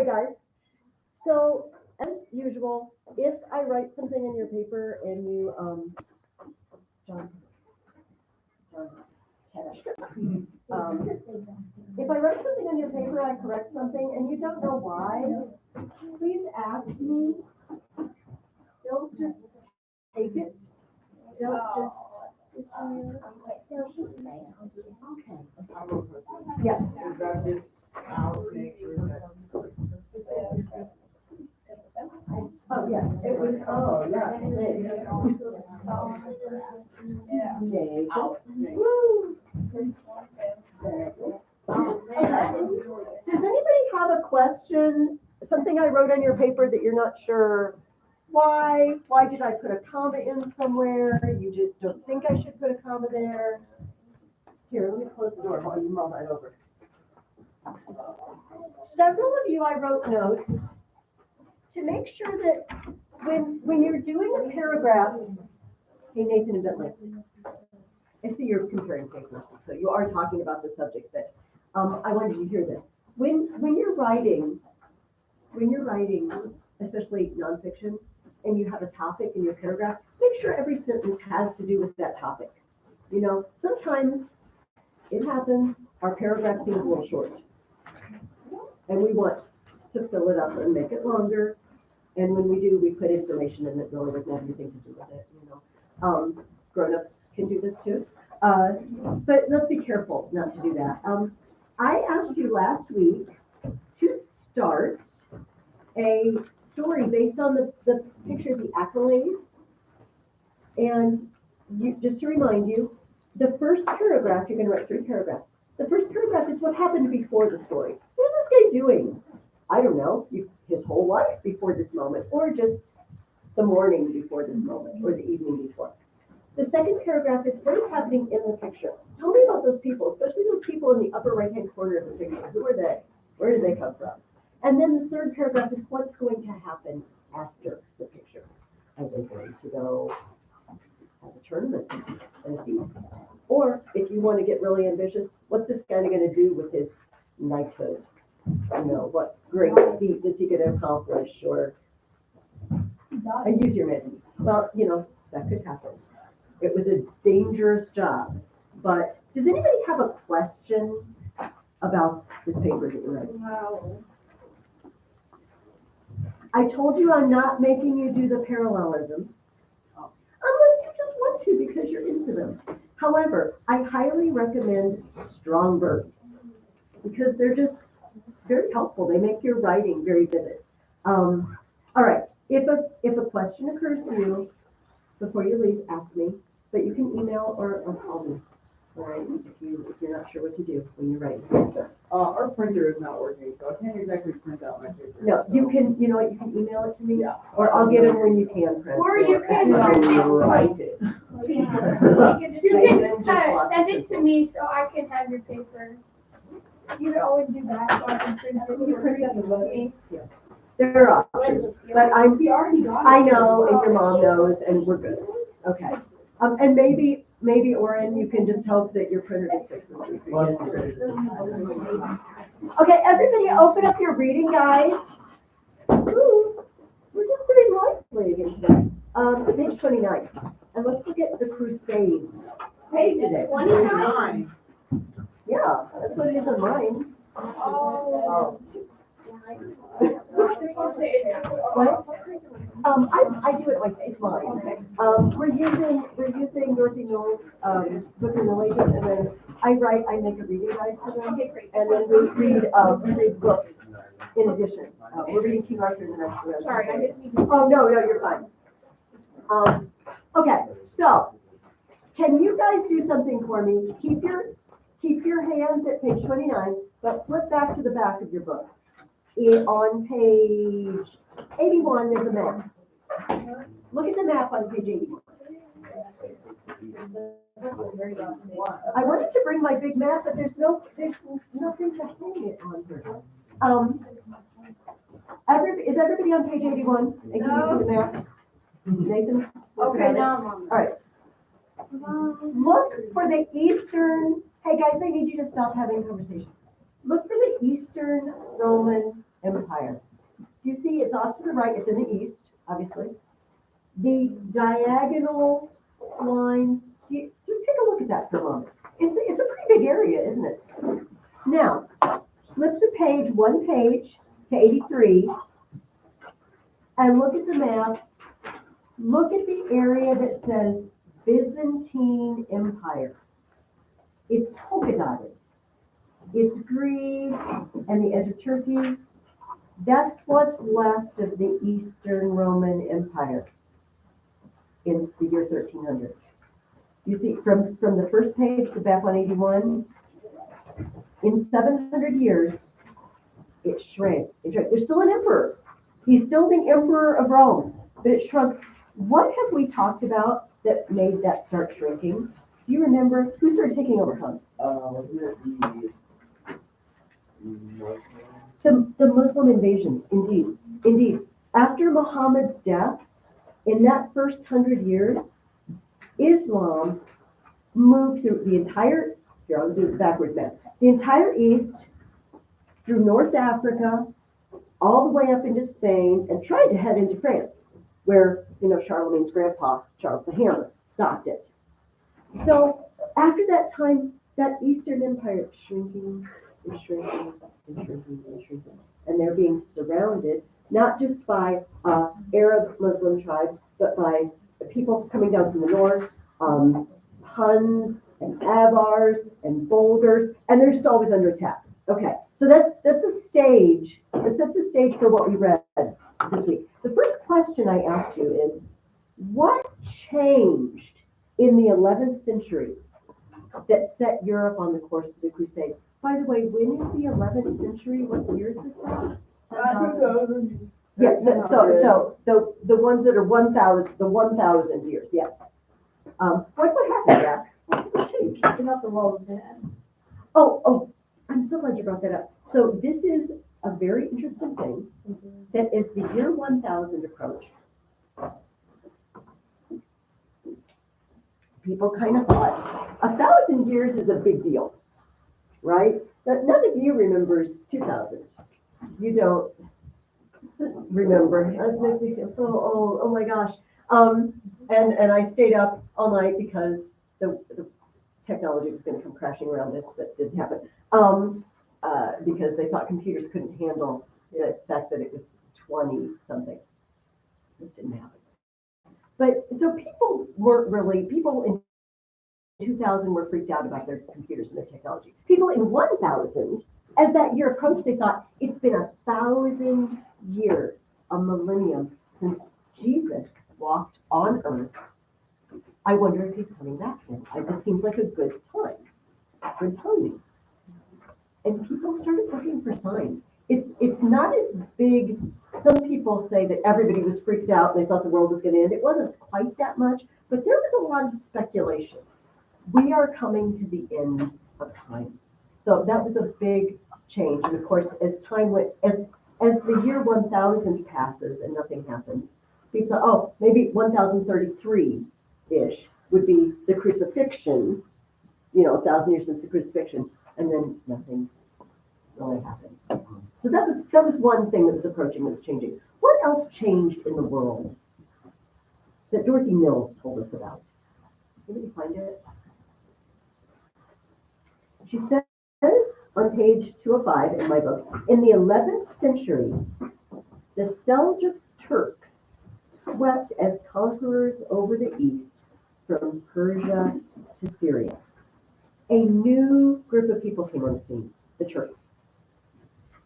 guys. So as usual, if I write something in your paper and you John, if I write something on your paper, I correct something, and you don't know why, please ask me. Don't just take it. Don't just. Okay. Yes. Oh, yes, it was, oh, yeah. Does anybody have a question? Something I wrote on your paper that you're not sure why? Why did I put a comma in somewhere? You just don't think I should put a comma there? Here, let me close the door while you mull that over. Several of you, I wrote notes to make sure that when you're doing a paragraph, hey, Nathan and Bentley, I see you're comparing papers, so you are talking about the subject, but I wanted you to hear this. When you're writing, especially nonfiction, and you have a topic in your paragraph, make sure every sentence has to do with that topic. You know, sometimes it happens, our paragraph seems a little short, and we want to fill it up and make it longer. And when we do, we put information in that really doesn't have anything to do with it, you know. Grown-ups can do this too. But let's be careful not to do that. I asked you last week to start a story based on the picture of the accolade. And just to remind you, the first paragraph, you're going to write 3 paragraphs. The first paragraph is what happened before the story. What is this guy doing? I don't know, his whole life before this moment, or just the morning before this moment, or the evening before. The second paragraph is what is happening in the picture. Tell me about those people, especially those people in the upper right-hand corner of the picture. Who are they? Where did they come from? And then the third paragraph is what's going to happen after the picture. Are they going to go have a tournament and a feast? Or, if you want to get really ambitious, what's this guy going to do with his knighthood? You know, what great feat is he going to accomplish? Or, I use your menu. Well, you know, that could happen. It was a dangerous job. But does anybody have a question about this paper that you're writing? No. I told you I'm not making you do the parallelism, unless you just want to because you're into them. However, I highly recommend strong verbs because they're just very helpful. They make your writing very vivid. All right, if a question occurs to you before you leave, ask me, but you can email or call me. All right, if you're not sure what to do when you're writing. Our printer is not working, so I can't exactly print out my paper. No, so. you can, you know what, you can email it to me, Yeah. or I'll get them when you can print. Or you can write write it. You can send it to me so I can have your paper. You can always do that, so I can print it. There are options, but I know, and your mom knows, and we're good. Okay. And maybe Oren, you can just hope that your printer gets fixed this week. Okay, everybody open up your reading guides. Ooh, we're just pretty lively again today. Page 29. And let's look at the Crusades. Page 29. Yeah, that's what it is on mine. Oh. What? I do it like it's mine. We're using Dorothy Mill's book and Ages, and then I make a reading guide for them, and then we read books in addition. We're reading King Arthur the next semester. Sorry, I didn't mean Oh no, you're fine. Okay, so can you guys do something for me? Keep your hands at page 29, but flip back to the back of your book. On page 81, there's a map. Look at the map on page 81. I wanted to bring my big map, but there's nothing to hang it on here. Is everybody on page 81? And can you see the map? Nathan? Okay, now I'm on. All right. Look for the eastern, hey guys, I need you to stop having conversation. Look for the Eastern Roman Empire. You see, it's off to the right, it's in the east, obviously. The diagonal lines, just take a look at that for a moment. It's a pretty big area, isn't it? Now, flip the page, one page to 83, and look at the map. Look at the area that says Byzantine Empire. It's polka dotted. It's Greece and the edge of Turkey. That's what's left of the Eastern Roman Empire in the year 1300. You see, from the first page to back 181, in 700 years, it shrank. There's still an emperor. He's still the emperor of Rome, but it shrunk. What have we talked about that made that start shrinking? Do you remember who started taking over, Hans? Wasn't it The Muslim invasions, indeed. After Muhammad's death, in that first 100 years, Islam moved through the entire, here I'll do it backwards now, the entire East, through North Africa, all the way up into Spain, and tried to head into France, where, Charlemagne's grandpa, Charles the Hammer, stopped it. So after that time, that Eastern Empire is shrinking, and shrinking, and shrinking, and shrinking. And they're being surrounded, not just by Arab Muslim tribes, but by people coming down from the north, Huns and Avars and Bulgars, and they're just always under attack. Okay, so that's the stage. That sets the stage for what we read this week. The first question I asked you is, what changed in the 11th century that set Europe on the course of the Crusades? By the way, when is the 11th century? What year is this from? Yeah, so the ones that are 1,000, the 1,000 years, yes. What happened, Jack? What changed? About the role of men. Oh, I'm so glad you brought that up. So this is a very interesting thing that as the year 1000 approached, people kind of thought 1,000 years is a big deal, right? None of you remembers 2000. You don't remember. That makes me feel so old. Oh my gosh. And I stayed up all night because the technology was going to come crashing around this, but didn't happen. Because they thought computers couldn't handle the fact that it was 20 something. This didn't happen. But so people in 2000 were freaked out about their computers and their technology. People in 1000, as that year approached, they thought it's been 1,000 years, a millennium, since Jesus walked on earth. I wonder if he's coming back then. It seems like a good time, good timing. And people started looking for signs. It's not as big. Some people say that everybody was freaked out and they thought the world was going to end. It wasn't quite that much, but there was a lot of speculation. We are coming to the end of time. So that was a big change. And of course, as time went, as the year 1000 passes and nothing happens, people thought, oh, maybe 1033-ish would be the crucifixion, 1,000 years since the crucifixion, and then nothing really happened. So that was one thing that was approaching, that was changing. What else changed in the world that Dorothy Mills told us about? Did you find it? She says on page 205 in my book, in the 11th century, the Seljuk Turks swept as conquerors over the east from Persia to Syria. A new group of people came on the scene, the Turks.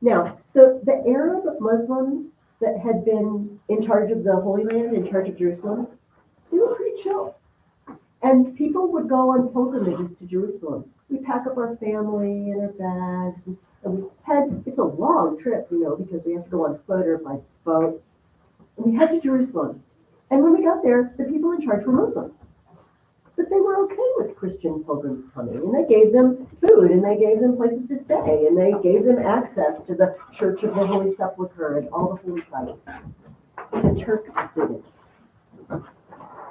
Now, the Arab Muslims that had been in charge of the Holy Land, in charge of Jerusalem, they were pretty chill. And people would go on pilgrimages to Jerusalem. We pack up our family and our bags, and it's a long trip, because we have to go on foot or by boat. And we head to Jerusalem. And when we got there, the people in charge were Muslims. But they were okay with Christian pilgrims coming, and they gave them food, and they gave them places to stay, and they gave them access to the Church of the Holy Sepulchre and all the holy sites. The Turks didn't.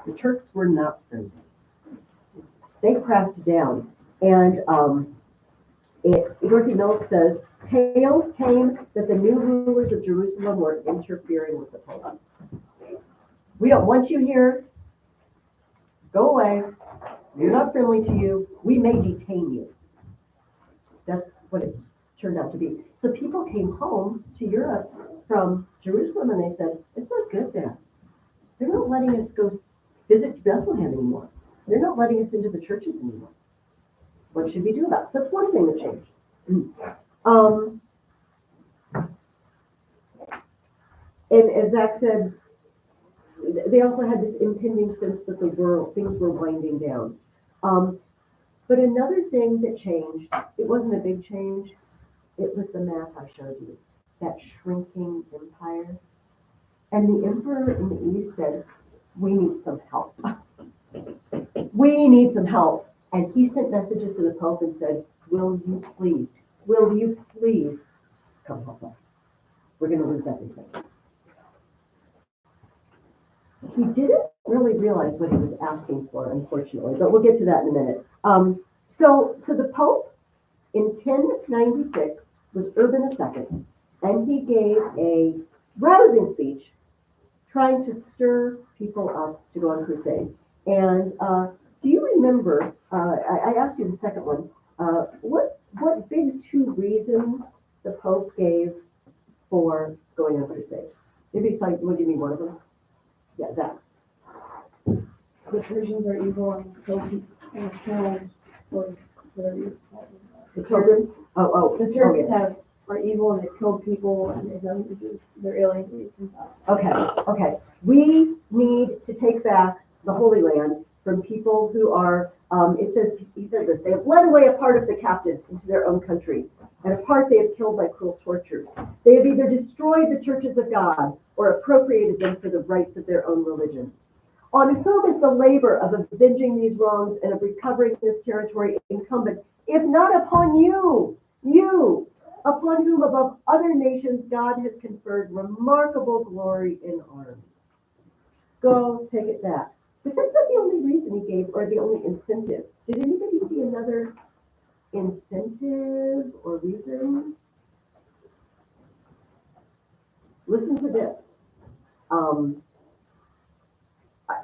The Turks were not friendly. They cracked down, and Dorothy Mills says Tales came that the new rulers of Jerusalem were interfering with the Pope. We don't want you here. Go away. We're not friendly to you. We may detain you. That's what it turned out to be. So people came home to Europe from Jerusalem and they said, it's not good there. They're not letting us go visit Bethlehem anymore. They're not letting us into the churches anymore. What should we do about it? That's one thing that changed. And as Zach said, they also had this impending sense that things were winding down. But another thing that changed, it wasn't a big change, it was the map I showed you, that shrinking empire. And the emperor in the East said, we need some help. We need some help. And he sent messages to the Pope and said, will you please come help us? We're going to lose everything. He didn't really realize what he was asking for, unfortunately, but we'll get to that in a minute. So the Pope in 1096 was Urban II, and he gave a rousing speech trying to stir people up to go on crusade. And do you remember, I asked you the second one, what big two reasons the Pope gave for going on crusade? Maybe if I will give me one of them. Yeah, that. The Persians are evil and kill or whatever you call them. The pilgrims? The Turks yes. are evil and they killed people and they're aliens. Okay. We need to take back the Holy Land from people who are, he says this, they have led away a part of the captives into their own country, and a part they have killed by cruel tortures. They have either destroyed the churches of God or appropriated them for the rights of their own religion. On whom is the labor of avenging these wrongs and of recovering this territory incumbent, if not upon you, upon whom above other nations God has conferred remarkable glory in arms? Go take it back. But that's not the only reason he gave, or the only incentive. Did anybody see another incentive or reason? Listen to this.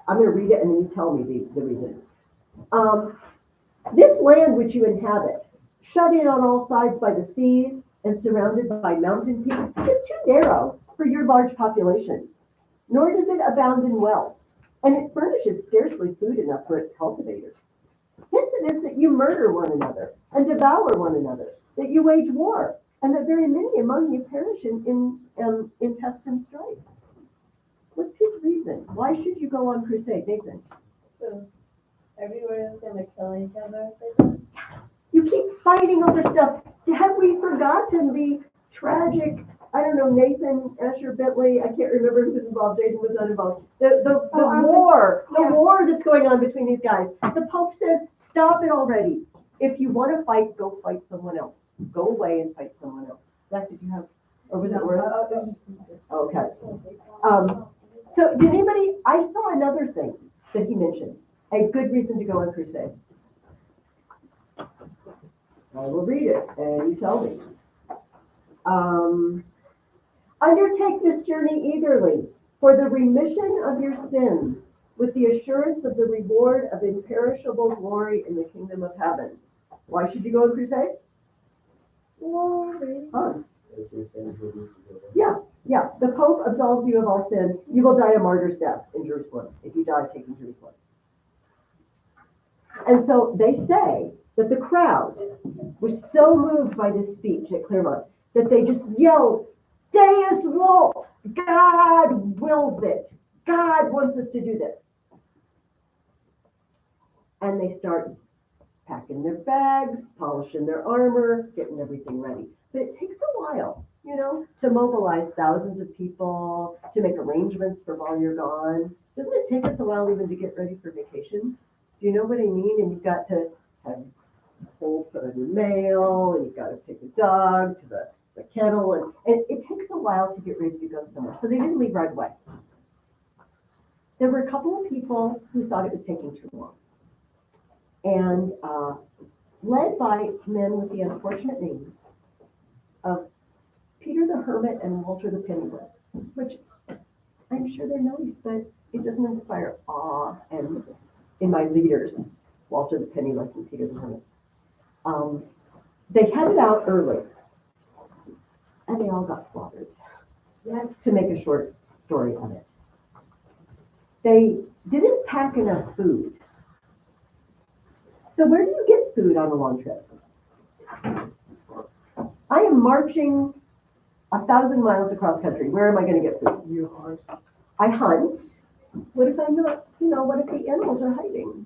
I'm going to read it and then you tell me the reason. This land which you inhabit, shut in on all sides by the seas and surrounded by mountain peaks, is too narrow for your large population, nor does it abound in wealth, and it furnishes scarcely food enough for its cultivators. Hence it is that you murder one another and devour one another, that you wage war, and that very many among you perish in pest and strife. What's his reason? Why should you go on crusade, Nathan? So everyone is going to kill each other. You keep fighting over stuff. Have we forgotten the tragic, I don't know, Nathan, Asher, Bentley, I can't remember who was involved, Jason was not involved. The war that's going on between these guys. The Pope says, stop it already. If you want to fight, go fight someone else. Go away and fight someone else. Zach, did you have, or was that word? Okay. So did anybody, I saw another thing that he mentioned, a good reason to go on crusade. I will read it and you tell me. Undertake this journey eagerly for the remission of your sins with the assurance of the reward of imperishable glory in the kingdom of heaven. Why should you go on crusade? Fun. Yeah. The Pope absolves you of all sin. You will die a martyr's death in Jerusalem if you die taking Jerusalem. And so they say that the crowd was so moved by this speech at Claremont that they just yelled, Deus Vult! God wills it. God wants us to do this. And they start packing their bags, polishing their armor, getting everything ready. But it takes a while, to mobilize thousands of people, to make arrangements for while you're gone. Doesn't it take us a while even to get ready for vacation? Do you know what I mean? And you've got to have hold for your mail, and you've got to take the dog to the kennel, and it takes a while to get ready to go somewhere. So they didn't leave right away. There were a couple of people who thought it was taking too long. And led by men with the unfortunate names of Peter the Hermit and Walter the Penniless, which I'm sure they're nice, but it doesn't inspire awe and in my leaders, Walter the Penniless and Peter the Hermit. They headed out early, and they all got slaughtered. To make a short story of it. They didn't pack enough food. So where do you get food on a long trip? I am marching 1,000 miles across country. Where am I going to get food? You hunt. I hunt. What if I'm not, what if the animals are hiding?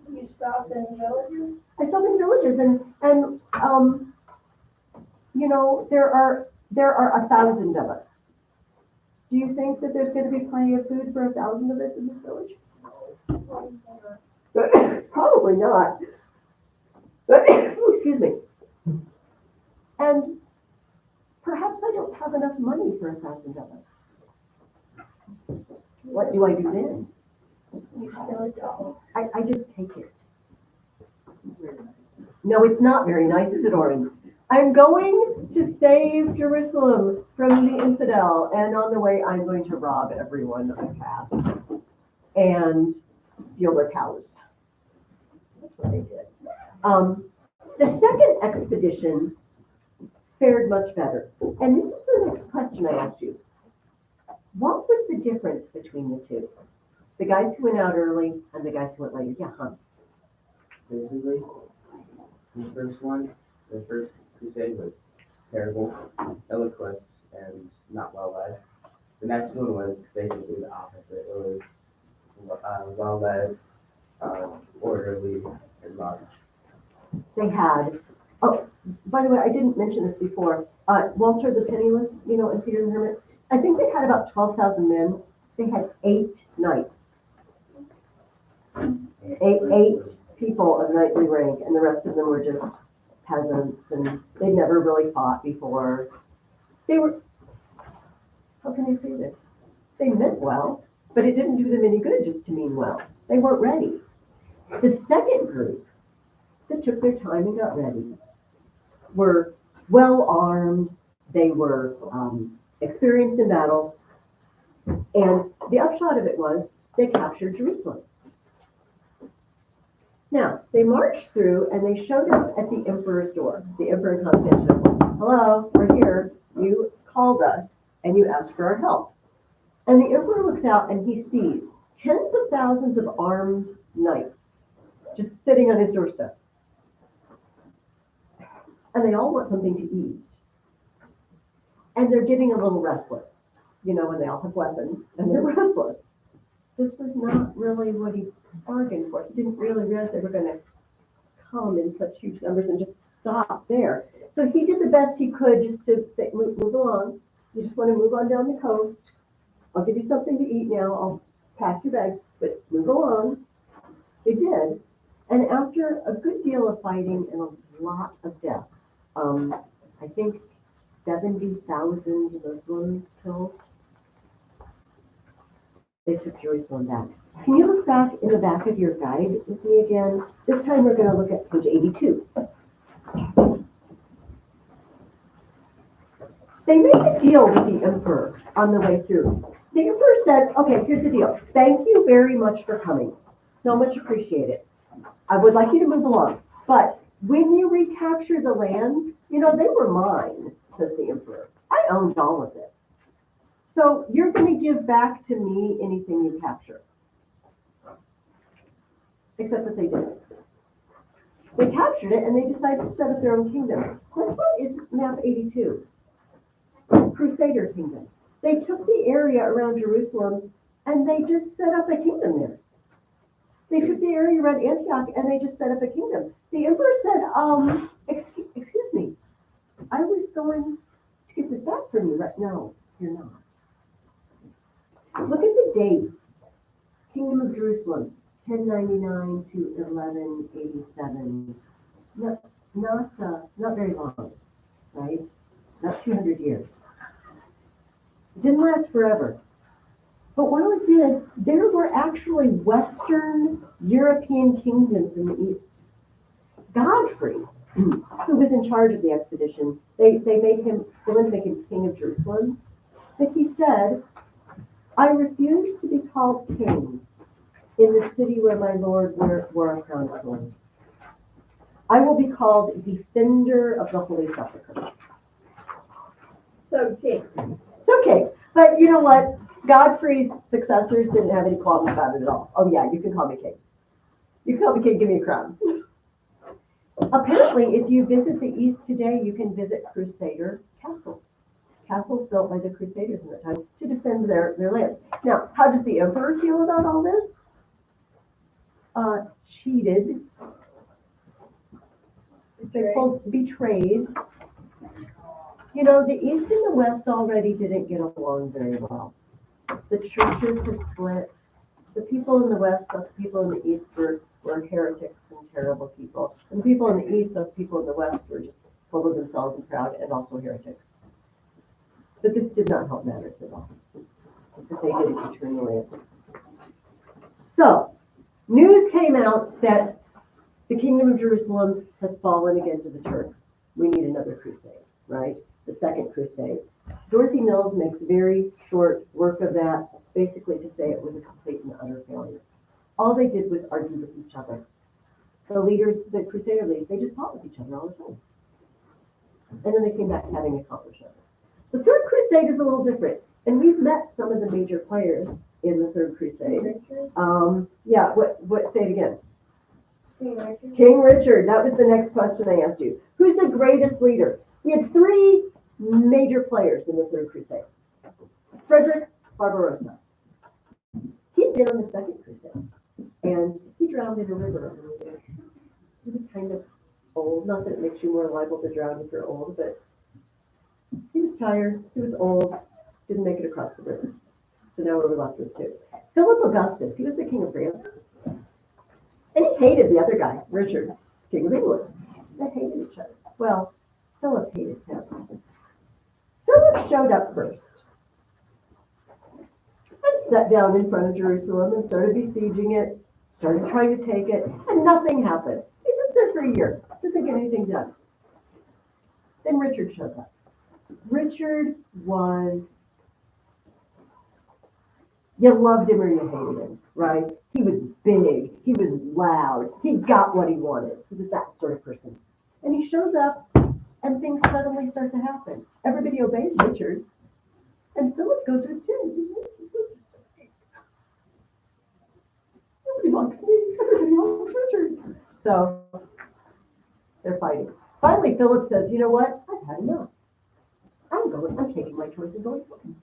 You stop in villages? I stop in villages and there are 1,000 of us. Do you think that there's going to be plenty of food for 1,000 of us in this village? Probably not. Excuse me. And perhaps I don't have enough money for 1,000 of us. What do I do then? You steal a doll. I just take it. No, it's not very nice, is it, Orin? I'm going to save Jerusalem from the infidel, and on the way, I'm going to rob everyone I pass and steal their cows. That's what they did. The second expedition fared much better. And this is the next question I asked you. What was the difference between the two? The guys who went out early and the guys who went later. Yeah, huh? Basically, the first one, the first crusade was terrible, ill-equipped, and not well led. The next one was basically the opposite. It was well led, orderly, and large. They had, oh, by the way, I didn't mention this before. Walter the Penniless, and Peter the Hermit, I think they had about 12,000 men. They had 8 knights. Eight people of knightly rank, and the rest of them were just peasants, and they'd never really fought before. They were, how can I say this? They meant well, but it didn't do them any good just to mean well. They weren't ready. The second group that took their time and got ready were well armed. They were experienced in battle, and the upshot of it was they captured Jerusalem. Now, they marched through and they showed up at the emperor's door, the emperor in Constantinople. Hello, we're here. You called us and you asked for our help. And the emperor looks out and he sees tens of thousands of armed knights just sitting on his doorstep. And they all want something to eat. And they're getting a little restless, and they all have weapons and they're restless. This was not really what he bargained for. He didn't really realize they were going to come in such huge numbers and just stop there. So he did the best he could just to say, move along. You just want to move on down the coast. I'll give you something to eat now. I'll pack your bags, but move along. They did. And after a good deal of fighting and a lot of death, I think 70,000 Muslims killed, they took Jerusalem back. Can you look back in the back of your guide with me again? This time we're going to look at page 82. They made a deal with the emperor on the way through. The emperor said, okay, here's the deal. Thank you very much for coming. So much appreciated. I would like you to move along. But when you recapture the lands, they were mine, says the emperor. I owned all of this. So you're going to give back to me anything you capture. Except that they didn't. They captured it and they decided to set up their own kingdom. That's what is map 82. Crusader kingdoms. They took the area around Jerusalem and they just set up a kingdom there. They took the area around Antioch and they just set up a kingdom. The emperor said, excuse me, I was going to get this back from you, right? No, you're not. Look at the dates. Kingdom of Jerusalem, 1099 to 1187. Not very long, right? Not 200 years. It didn't last forever. But while it did, there were actually Western European kingdoms in the East. Godfrey, who was in charge of the expedition, they wanted to make him king of Jerusalem, but he said, I refuse to be called king in the city where my Lord wore a crown of thorns. I will be called defender of the Holy Sepulchre. So king. It's okay, but you know what? Godfrey's successors didn't have any qualms about it at all. Oh yeah, you can call me king. You can call me king, give me a crown. Apparently, if you visit the East today, you can visit Crusader castles. Castles built by the Crusaders in that time to defend their land. Now, how does the emperor feel about all this? Cheated, betrayed. You know, the East and the West already didn't get along very well. The churches had split. The people in the West thought the people in the East were heretics and terrible people. And the people in the East thought the people in the West were just full of themselves and proud and also heretics. But this did not help matters at all. Because they didn't return the land. So, news came out that the kingdom of Jerusalem has fallen again to the Turks. We need another crusade, right? The second crusade. Dorothy Mills makes very short work of that, basically to say it was a complete and utter failure. All they did was argue with each other. The leaders, the crusader leaders, they just fought with each other all the time. And then they came back having accomplished it. The third crusade is a little different. And we've met some of the major players in the third crusade. Yeah, say it again. King Richard. King Richard, that was the next question I asked you. Who's the greatest leader? We had three major players in the third crusade. Frederick Barbarossa. He'd been on the second crusade, and he drowned in a river. He was kind of old, not that it makes you more liable to drown if you're old, but he was tired, he was old, didn't make it across the river. So now we're left with two. Philip Augustus, he was the king of France. And he hated the other guy, Richard, king of England. They hated each other. Well, Philip hated him. Philip showed up first and sat down in front of Jerusalem and started besieging it, started trying to take it, and nothing happened. He sits there for a year, doesn't get anything done. Then Richard shows up. Richard was, you loved him or you hated him, right? He was big, he was loud, he got what he wanted. He was that sort of person. And he shows up, and things suddenly start to happen. Everybody obeys Richard, and Philip goes to his tomb. Nobody wants me, everybody wants Richard. So, they're fighting. Finally, Philip says, you know what? I've had enough. I'm taking my choice and going home.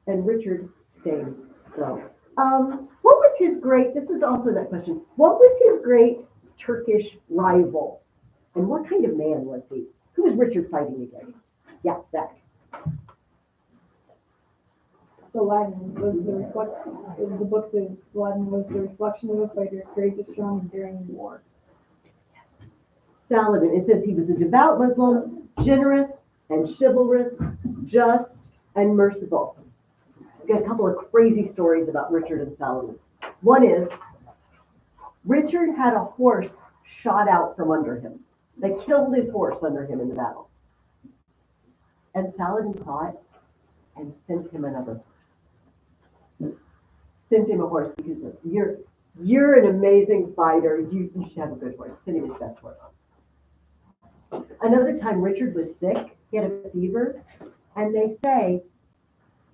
And Richard stays. So, what was his great, this was also that question, what was his great Turkish rival? And what kind of man was he? Who was Richard fighting against? Yeah, Zach. Saladin was the books of Saladin was the reflection of a fighter, courageous, strong, and daring in war. Saladin, it says he was a devout Muslim, generous and chivalrous, just and merciful. I've got a couple of crazy stories about Richard and Saladin. One is, Richard had a horse shot out from under him. They killed his horse under him in the battle. And Saladin saw it and sent him another horse. Sent him a horse because you're an amazing fighter. You should have a good horse. Send him his best horse. Another time Richard was sick, he had a fever, and they say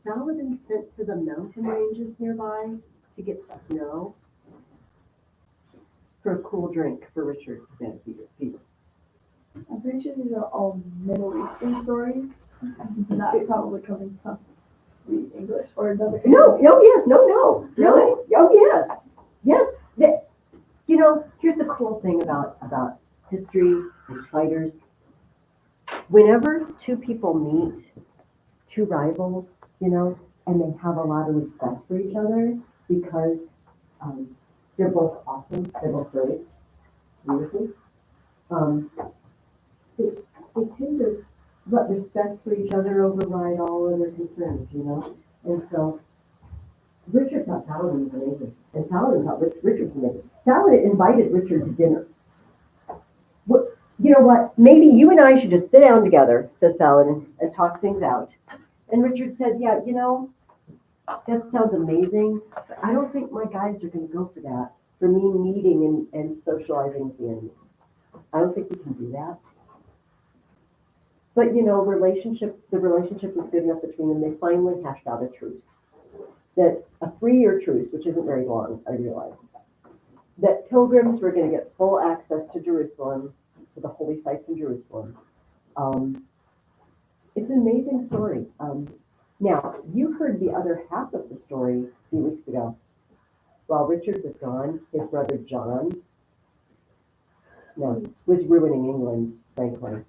Saladin sent to the mountain ranges nearby to get snow for a cool drink for Richard who had fever. I'm pretty sure these are all Middle Eastern stories. Not probably coming from the English or another. No, oh yes. Yes. Here's the cool thing about history and fighters. Whenever two people meet, two rivals, and they have a lot of respect for each other because they're both awesome, they're both great, beautiful. They tend to let respect for each other override all other concerns, And so Richard thought Saladin was amazing, and Saladin thought Richard was amazing. Saladin invited Richard to dinner. you know what, maybe you and I should just sit down together, says Saladin, and talk things out. And Richard said, yeah, you know, that sounds amazing, but I don't think my guys are going to go for that, for me meeting and socializing with the enemy. I don't think we can do that. But, you know, the relationship was good enough between them. They finally hashed out a truce. That a 3-year truce, which isn't very long, I realize, that pilgrims were going to get full access to Jerusalem, to the holy sites in Jerusalem. It's an amazing story. Now, you heard the other half of the story a few weeks ago. While Richard was gone, his brother John was ruining England, frankly,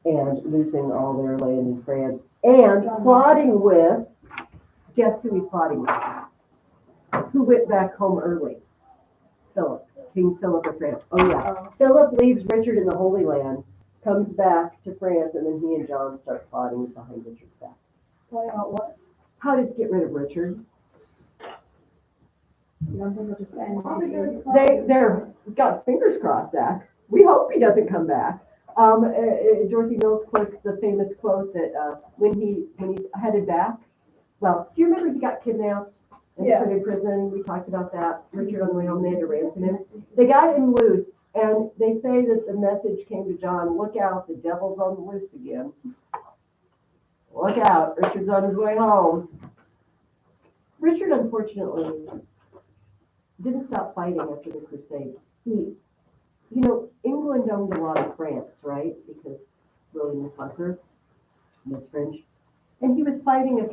and losing all their land in France, and plotting with, guess who he's plotting with? Who went back home early? Philip, King Philip of France. Oh yeah, Philip leaves Richard in the Holy Land, comes back to France, and then he and John start plotting behind Richard's back. Play out what? How to get rid of Richard? You don't think they'll just end? They're got fingers crossed, Zach. We hope he doesn't come back. Dorothy Mills quotes the famous quote that when he's headed back. Well, do you remember he got kidnapped and put in prison? We talked about that. Richard on the way home, they had to ransom him. They got him loose, and they say that the message came to John: "Look out, the devil's on the loose again. Look out, Richard's on his way home." Richard, unfortunately, didn't stop fighting after the Crusades. You know, England owned a lot of France, right? Because William the Conqueror was French. And he was fighting a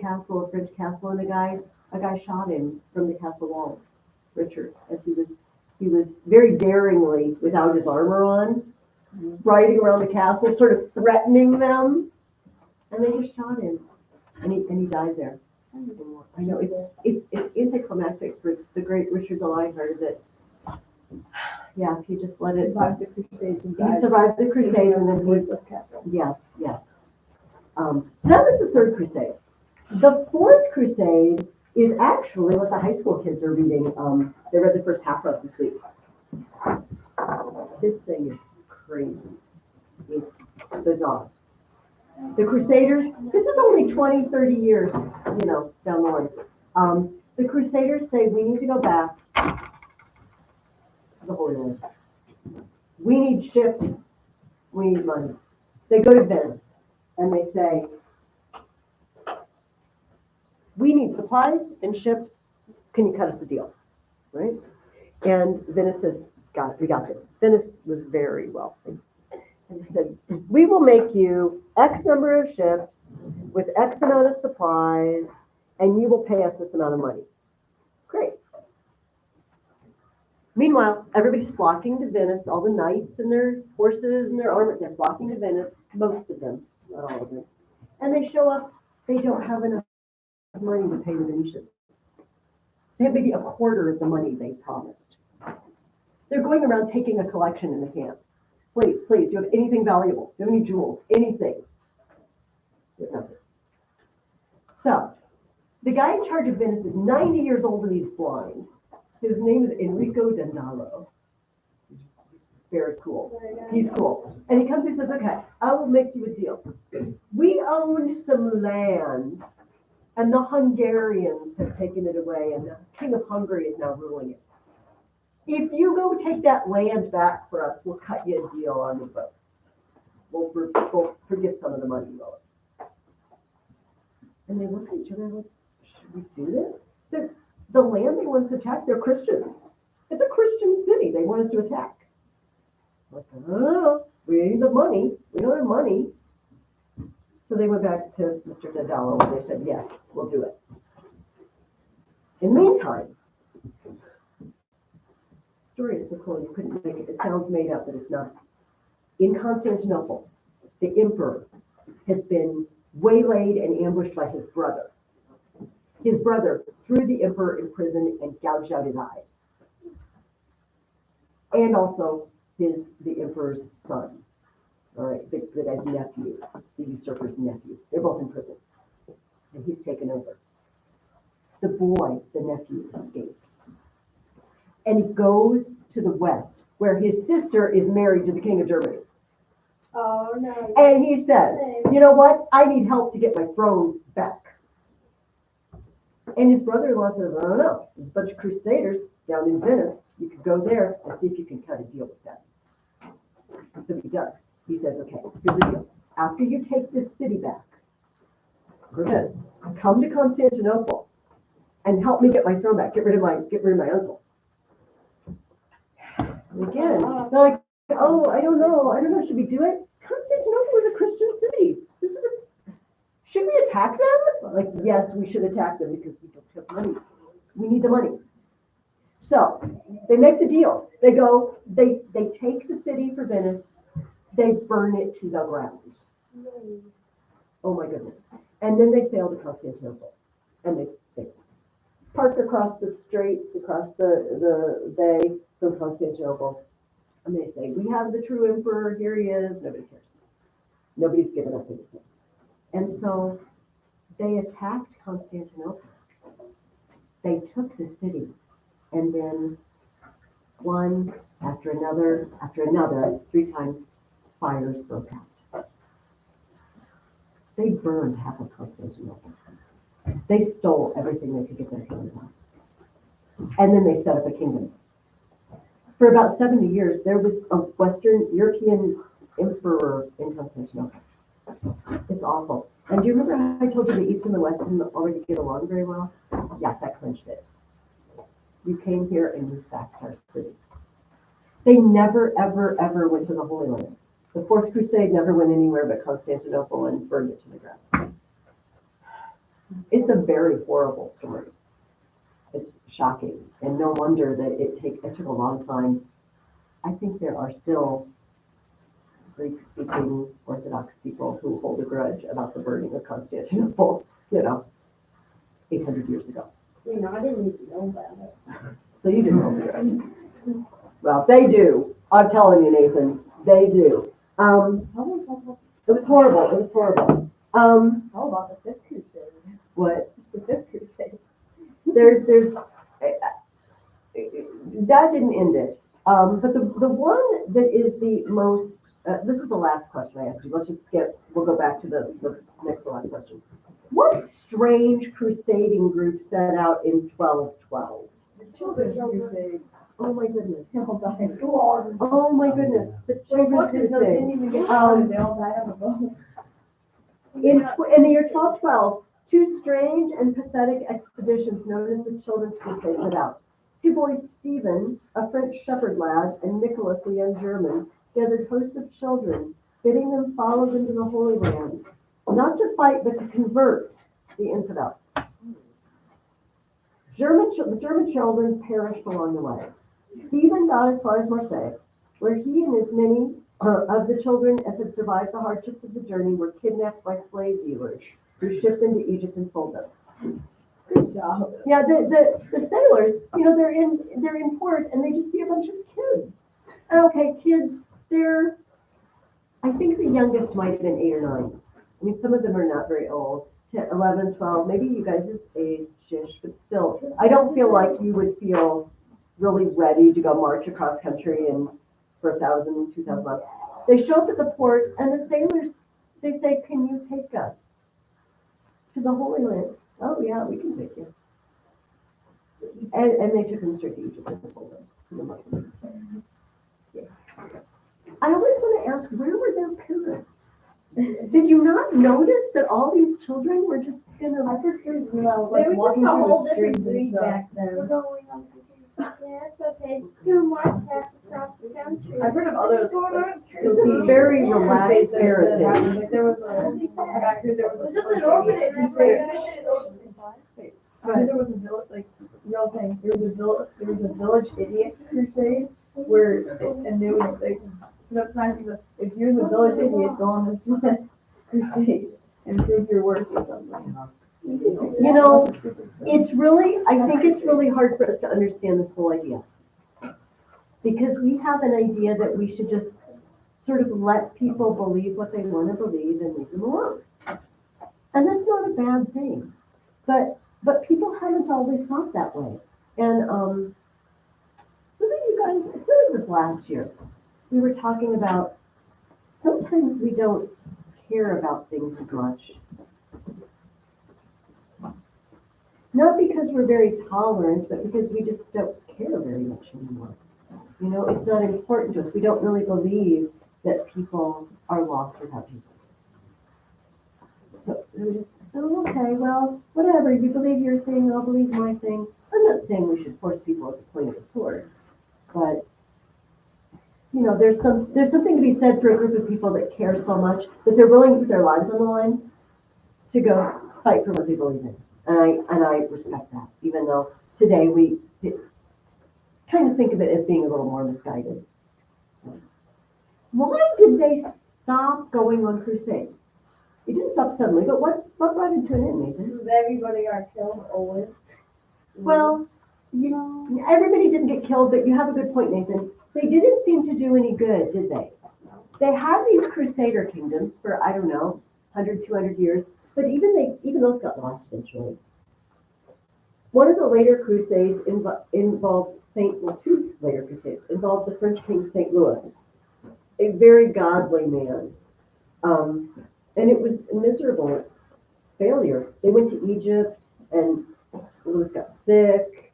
French castle, and a guy shot him from the castle walls, Richard, as he was very daringly, without his armor on, riding around the castle, sort of threatening them. And they just shot him. And he died there. I know, it's anticlimactic for the great Richard the Lionhearted that, yeah, he just let it. Survived the Crusades and He died. survived the Crusades, and then yes. So that was the third crusade. The fourth crusade is actually what the high school kids are reading. They read the first half of this week. This thing is crazy. It's bizarre. The Crusaders, this is only 20, 30 years, down the line. The Crusaders say we need to go back to the Holy Land. We need ships. We need money. They go to Venice and they say, we need supplies and ships. Can you cut us a deal? Right? And Venice says, we got this. Venice was very wealthy. And they said, we will make you X number of ships with X amount of supplies, and you will pay us this amount of money. Great. Meanwhile, everybody's flocking to Venice. All the knights and their horses and their armor, they're flocking to Venice, most of them, not all of them. And they show up, they don't have enough money to pay the Venetians. They have maybe a quarter of the money they promised. They're going around taking a collection in the camp. Please, do you have anything valuable? Do you have any jewels? Anything? They have nothing. So, the guy in charge of Venice is 90 years old and he's blind. His name is Enrico Dandalo. He's very cool. He's cool. And he comes and says, okay, I will make you a deal. We own some land, and the Hungarians have taken it away, and the King of Hungary is now ruling it. If you go take that land back for us, we'll cut you a deal on the boat. We'll forgive some of the money you owe us. And they look at each other like, should we do this? The land they want us to attack, they're Christians. It's a Christian city they want us to attack. Like, oh, we need the money. We don't have money. So they went back to Mr. Nadalo and they said, yes, we'll do it. In the meantime, story is so cool, you couldn't make it. It sounds made up, but it's not. In Constantinople, the emperor has been waylaid and ambushed by his brother. His brother threw the emperor in prison and gouged out his eyes. And also the emperor's son, all right, the guy's nephew, the usurper's nephew. They're both in prison. And he's taken over. The boy, the nephew, escapes. And he goes to the west, where his sister is married to the king of Germany. Oh, no. And he says, you know what? I need help to get my throne back. And his brother-in-law says, I don't know. There's a bunch of crusaders down in Venice. You could go there and see if you can kind of deal with that. So he does. He says, okay, here's the deal. After you take this city back, Venice, come to Constantinople and help me get my throne back. Get rid of my uncle. And again, they're like, oh, I don't know. Should we do it? Constantinople was a Christian city. Should we attack them? Like, yes, we should attack them because we don't have money. We need the money. So they make the deal. They go, they take the city for Venice. They burn it to the ground. Oh my goodness. And then they sail to Constantinople. And they park across the straits, across the bay from Constantinople. And they say, we have the true emperor, here he is. Nobody cares. Nobody's given up anything. And so they attacked Constantinople. They took the city. And then one after another, 3 times, fires broke out. They burned half of Constantinople. They stole everything they could get their hands on. And then they set up a kingdom. For about 70 years, there was a Western European emperor in Constantinople. It's awful. And do you remember how I told you the East and the West didn't already get along very well? Yeah, that clinched it. You came here and you sacked our city. They never, ever, ever went to the Holy Land. The Fourth Crusade never went anywhere but Constantinople and burned it to the ground. It's a very horrible story. It's shocking, and no wonder that it took a long time. I think there are still Greek-speaking Orthodox people who hold a grudge about the burning of Constantinople, 800 years ago. I didn't even know about it. So you didn't hold a grudge. Well, they do. I'm telling you, Nathan, they do. It was horrible. It was horrible. How about the Fifth Crusade? What? The Fifth Crusade. There's that didn't end it. But the one that is the most, this is the last question I asked you. Let's just skip. We'll go back to the next to last question. What strange crusading group set out in 1212? The Children's Crusade. Oh my goodness. They all died. Slaughtered. Oh my goodness. The Children's They Crusade. didn't even get started. They all died on the boat. In the year 1212, 2 strange and pathetic expeditions known as the Children's Crusade set out. 2 boys, Stephen, a French shepherd lad, and Nicholas, a young German, gathered hosts of children, bidding them follow them to the Holy Land, not to fight, but to convert the infidels. The German children perished along the way. Stephen got as far as Marseille, where he and as many of the children as had survived the hardships of the journey were kidnapped by slave dealers who shipped them to Egypt and sold them. Good job. Yeah, the sailors, they're in port and they just see a bunch of kids. Okay, kids, I think the youngest might have been 8 or 9. I mean, some of them are not very old, 10, 11, 12, maybe you guys' age-ish, but still, I don't feel like you would feel really ready to go march across country and for 1,000, 2,000 miles. They show up at the port and the sailors, they say, can you take us to the Holy Land? Oh yeah, we can take you. And they took them straight to Egypt and sold them to the Muslims. Yeah. I always want to ask, where were their parents? Did you not notice that all these children were just I think there's like They were walking just a through whole the different streets and breed stuff. back then. We're going on yeah, it's okay. 2 more steps across the country. I've heard of other This is very relaxed parenting. happened. Like there was back here there was Just an orphanage. crusade. I think there was a village, like real thing. There was a village idiots crusade where and they would like put up signs that if you're the village idiot, go on this crusade and prove your worth or something. I think it's really hard for us to understand this whole idea. Because we have an idea that we should just sort of let people believe what they want to believe and leave them alone. And that's not a bad thing. But people haven't always thought that way. And wasn't you guys, I feel like it was last year, we were talking about sometimes we don't care about things as much. Not because we're very tolerant, but because we just don't care very much anymore. You know, it's not important to us. We don't really believe that people are lost without Jesus. So we just, oh, okay, well, whatever. You believe your thing, I'll believe my thing. I'm not saying we should force people at the point of the sword, but you know, there's something to be said for a group of people that care so much that they're willing to put their lives on the line to go fight for what they believe in. And I respect that, even though today we kind of think of it as being a little more misguided. Why did they stop going on crusade? It didn't stop suddenly, but what brought it to an end, Nathan? Does everybody got killed always? Well, you know, everybody didn't get killed, but you have a good point, Nathan. They didn't seem to do any good, did they? They had these crusader kingdoms for, I don't know, 100, 200 years, but even those got lost eventually. One of the later crusades involved two later crusades involved the French king St. Louis, a very godly man. And it was a miserable failure. They went to Egypt, and Louis got sick,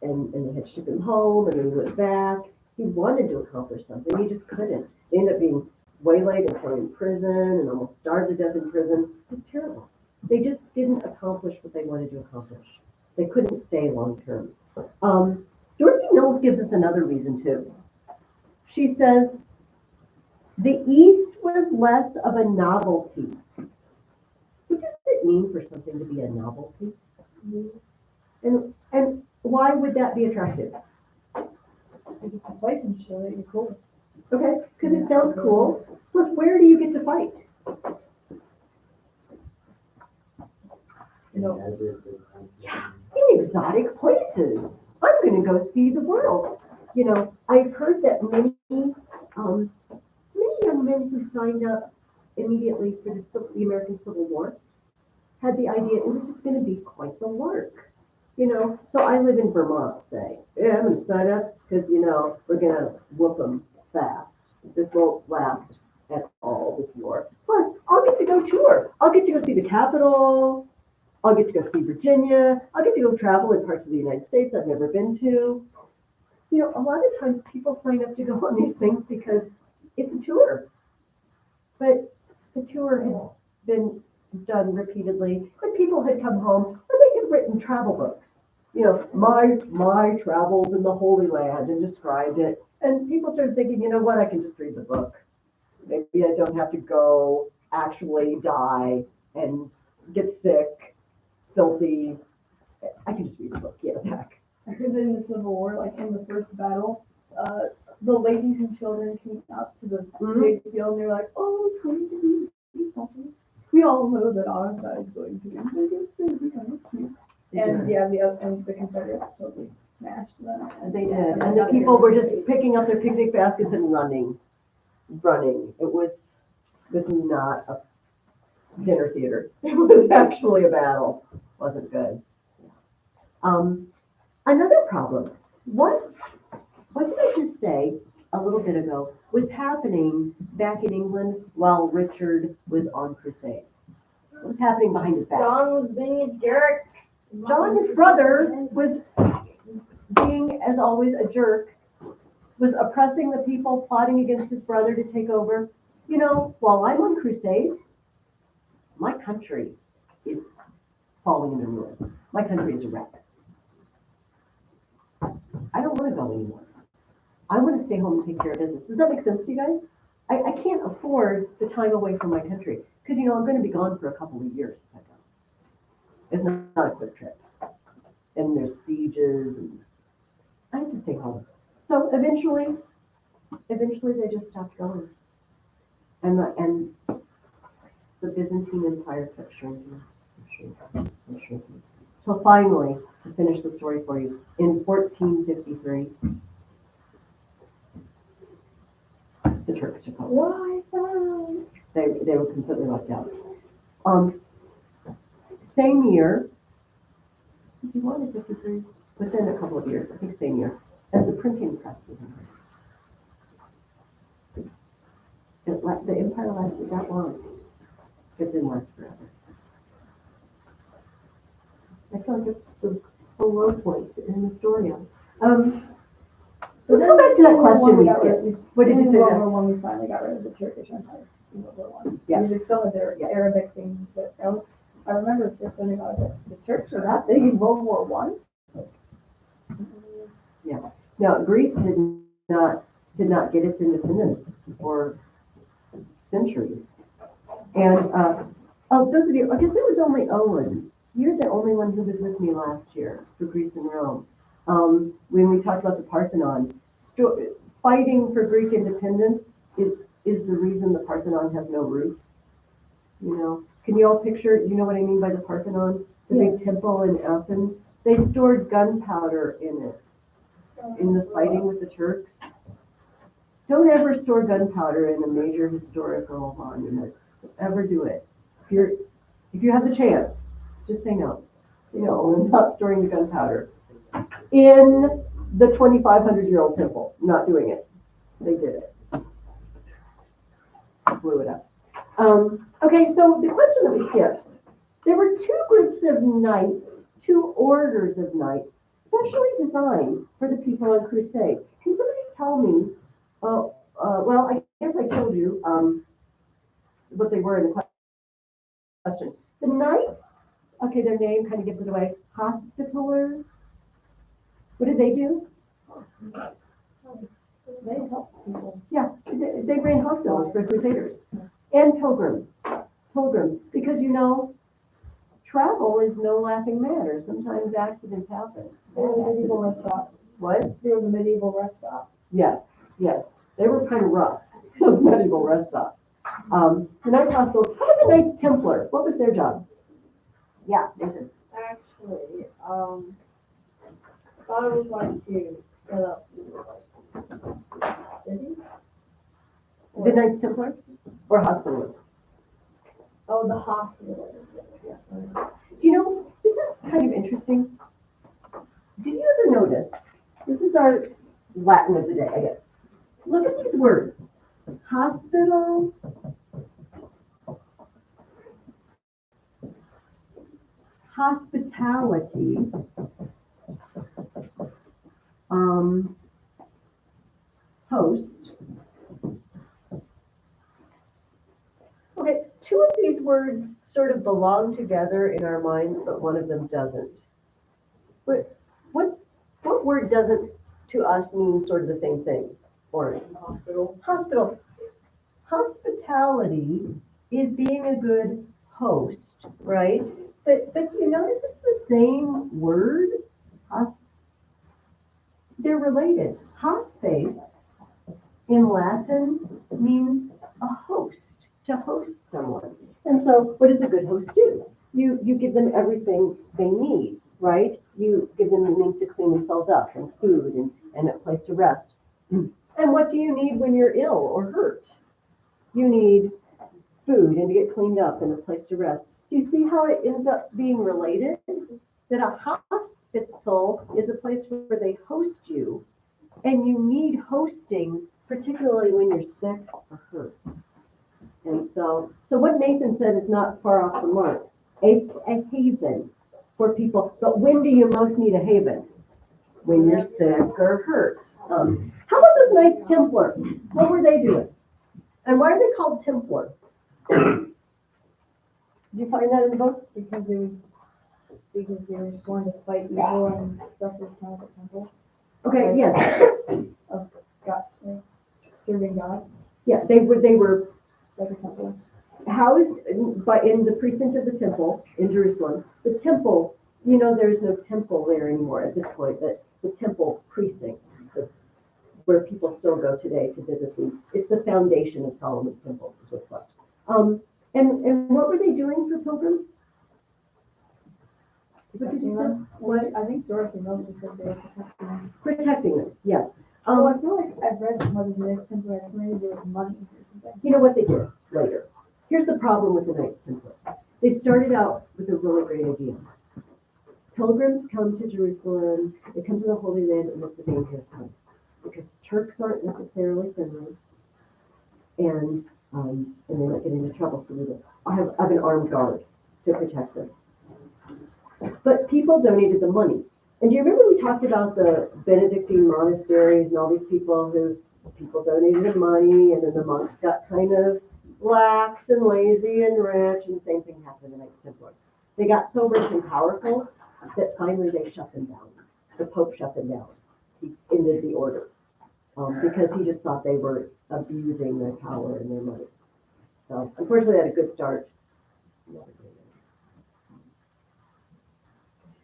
and they had to ship him home, and then he went back. He wanted to accomplish something, he just couldn't. He ended up being waylaid and thrown in prison, and almost starved to death in prison. It was terrible. They just didn't accomplish what they wanted to accomplish. They couldn't stay long term. Dorothy Mills gives us another reason too. She says, the East was less of a novelty. What does it mean for something to be a novelty? And why would that be attractive? If it's a fight and show that you're cool. Okay, because it sounds cool. Plus, where do you get to fight? You know, In exotic places. I'm going to go see the world. You know, I've heard that many young men who signed up immediately for the American Civil War had the idea it was just going to be quite the lark. You know, so I live in Vermont, say. Yeah, I'm going to sign up because, you know, we're going to whoop them fast. This won't last at all, this war. Plus, I'll get to go tour. I'll get to go see the Capitol. I'll get to go see Virginia. I'll get to go travel in parts of the United States I've never been to. You know, a lot of times people sign up to go on these things because it's a tour. But the tour had been done repeatedly, and people had come home, and they had written travel books. You know, my travels in the Holy Land, and described it. And people started thinking, you know what, I can just read the book. Maybe I don't have to go actually die and get sick, filthy. I can just read the book, yeah, Zach. I heard that in the Civil War, like in the first battle, the ladies and children came out to the big field and they're like, oh, it's going to be something. We all know that our side is going to be, but it's going to be kind of cute. And the Confederates totally smashed them. They did, and the people were just picking up their picnic baskets and running. It was not a dinner theater. It was actually a battle. Wasn't good. Another problem. What did I just say a little bit ago was happening back in England while Richard was on crusade? What was happening behind his back? John was being a jerk. John, his brother, was being, as always, a jerk, was oppressing the people, plotting against his brother to take over. You know, while I'm on crusade, my country is falling into ruin. My country is a wreck. I don't want to go anymore. I want to stay home and take care of business. Does that make sense to you guys? I can't afford the time away from my country because, you know, I'm going to be gone for a couple of years if I go. It's not a quick trip. And there's sieges, and I have to stay home. So eventually they just stopped going. And the Byzantine Empire kept shrinking. So finally, to finish the story for you, in 1453, the Turks took over. Why? They were completely left out. Same year, 51 or 53, within a couple of years, I think same year, as the printing press was invented. The empire lasted that long. It didn't last forever. I feel like it's the low point in the story. Let's go back to that question we skipped. What did you say World there? War One, we finally got rid of the Turkish Empire. In World War One. Yes. They still had their Yes. Arabic things, but I remember just learning about it. The Turks were that big in World War One. No, Greece did not get its independence for centuries. And, those of you, I guess it was only Owen. You're the only one who was with me last year for Greece and Rome. When we talked about the Parthenon, fighting for Greek independence is the reason the Parthenon has no roof. You know, can you all picture, you know what I mean by the Parthenon? The big temple in Athens? They stored gunpowder in it, in the fighting with the Turks. Don't ever store gunpowder in a major historical monument. Don't ever do it. If you have the chance, just say no. Say no, I'm not storing the gunpowder. In the 2,500-year-old temple, not doing it. They did it. Blew it up. Okay, so the question that we skipped, there were two groups of knights, two orders of knights, specially designed for the people on crusade. Can somebody tell me, well, I guess I told you what they were in the question. The knights, okay, their name kind of gives it away, Hospitallers. What did they do? They helped people. Yeah, they ran hospitals for crusaders and pilgrims. Pilgrims, because you know, travel is no laughing matter. Sometimes accidents happen. They were the medieval rest stop. What? They were the medieval rest stop. Yes, yes. They were kind of rough, those medieval rest stops. The Knights Hospital, how about the Knights Templar? What was their job? Yeah, Nathan. Actually, thought it was like to set up cities. The Knights Templar or Hospitallers? Oh, the hospital. You know, this is kind of interesting. Did you ever notice, this is our Latin of the day, I guess. Look at these words. Hospital, hospitality, host. Okay, two of these words sort of belong together in our minds, but one of them doesn't. What word doesn't to us mean sort of the same thing? Or Hospital. hospital. Hospitality is being a good host, right? But you notice it's the same word. They're related. Hospes in Latin means a host, to host someone. And so what does a good host do? You give them everything they need, right? You give them the means to clean themselves up and food and a place to rest. And what do you need when you're ill or hurt? You need food and to get cleaned up and a place to rest. Do you see how it ends up being related? That a hospital is a place where they host you, and you need hosting, particularly when you're sick or hurt. And so what Nathan said is not far off the mark. A haven for people. But when do you most need a haven? When you're sick or hurt. How about those Knights Templar? What were they doing? And why are they called Templar? Did you find that in the book? Because they were sworn to fight evil and suffer some of the temple. Okay, yes. God, like, serving God, Yeah, they were like a temple. housed in the precinct of the temple in Jerusalem. The temple, you know, there's no temple there anymore at this point, but the temple precinct, where people still go today to visit it's the foundation of Solomon's temple, is what's left. And what were they doing for pilgrims? What did you say? What? I think Dorothy mostly said they were protecting them. Protecting them, yes. Oh, I feel like I've read some of the Knights Templar, it's maybe to do with money or something. You know what they did later? Here's the problem with the Knights Templar. They started out with a really great idea. Pilgrims come to Jerusalem, they come to the Holy Land, and it's a dangerous place. Because Turks aren't necessarily friendly, and they might get into trouble. So I have an armed guard to protect them. But people donated the money. And do you remember we talked about the Benedictine monasteries and all these people donated the money, and then the monks got kind of lax and lazy and rich, and the same thing happened in the Knights Templar. They got so rich and powerful that finally they shut them down. The Pope shut them down. He ended the order because he just thought they were abusing their power and their money. So unfortunately, they had a good start.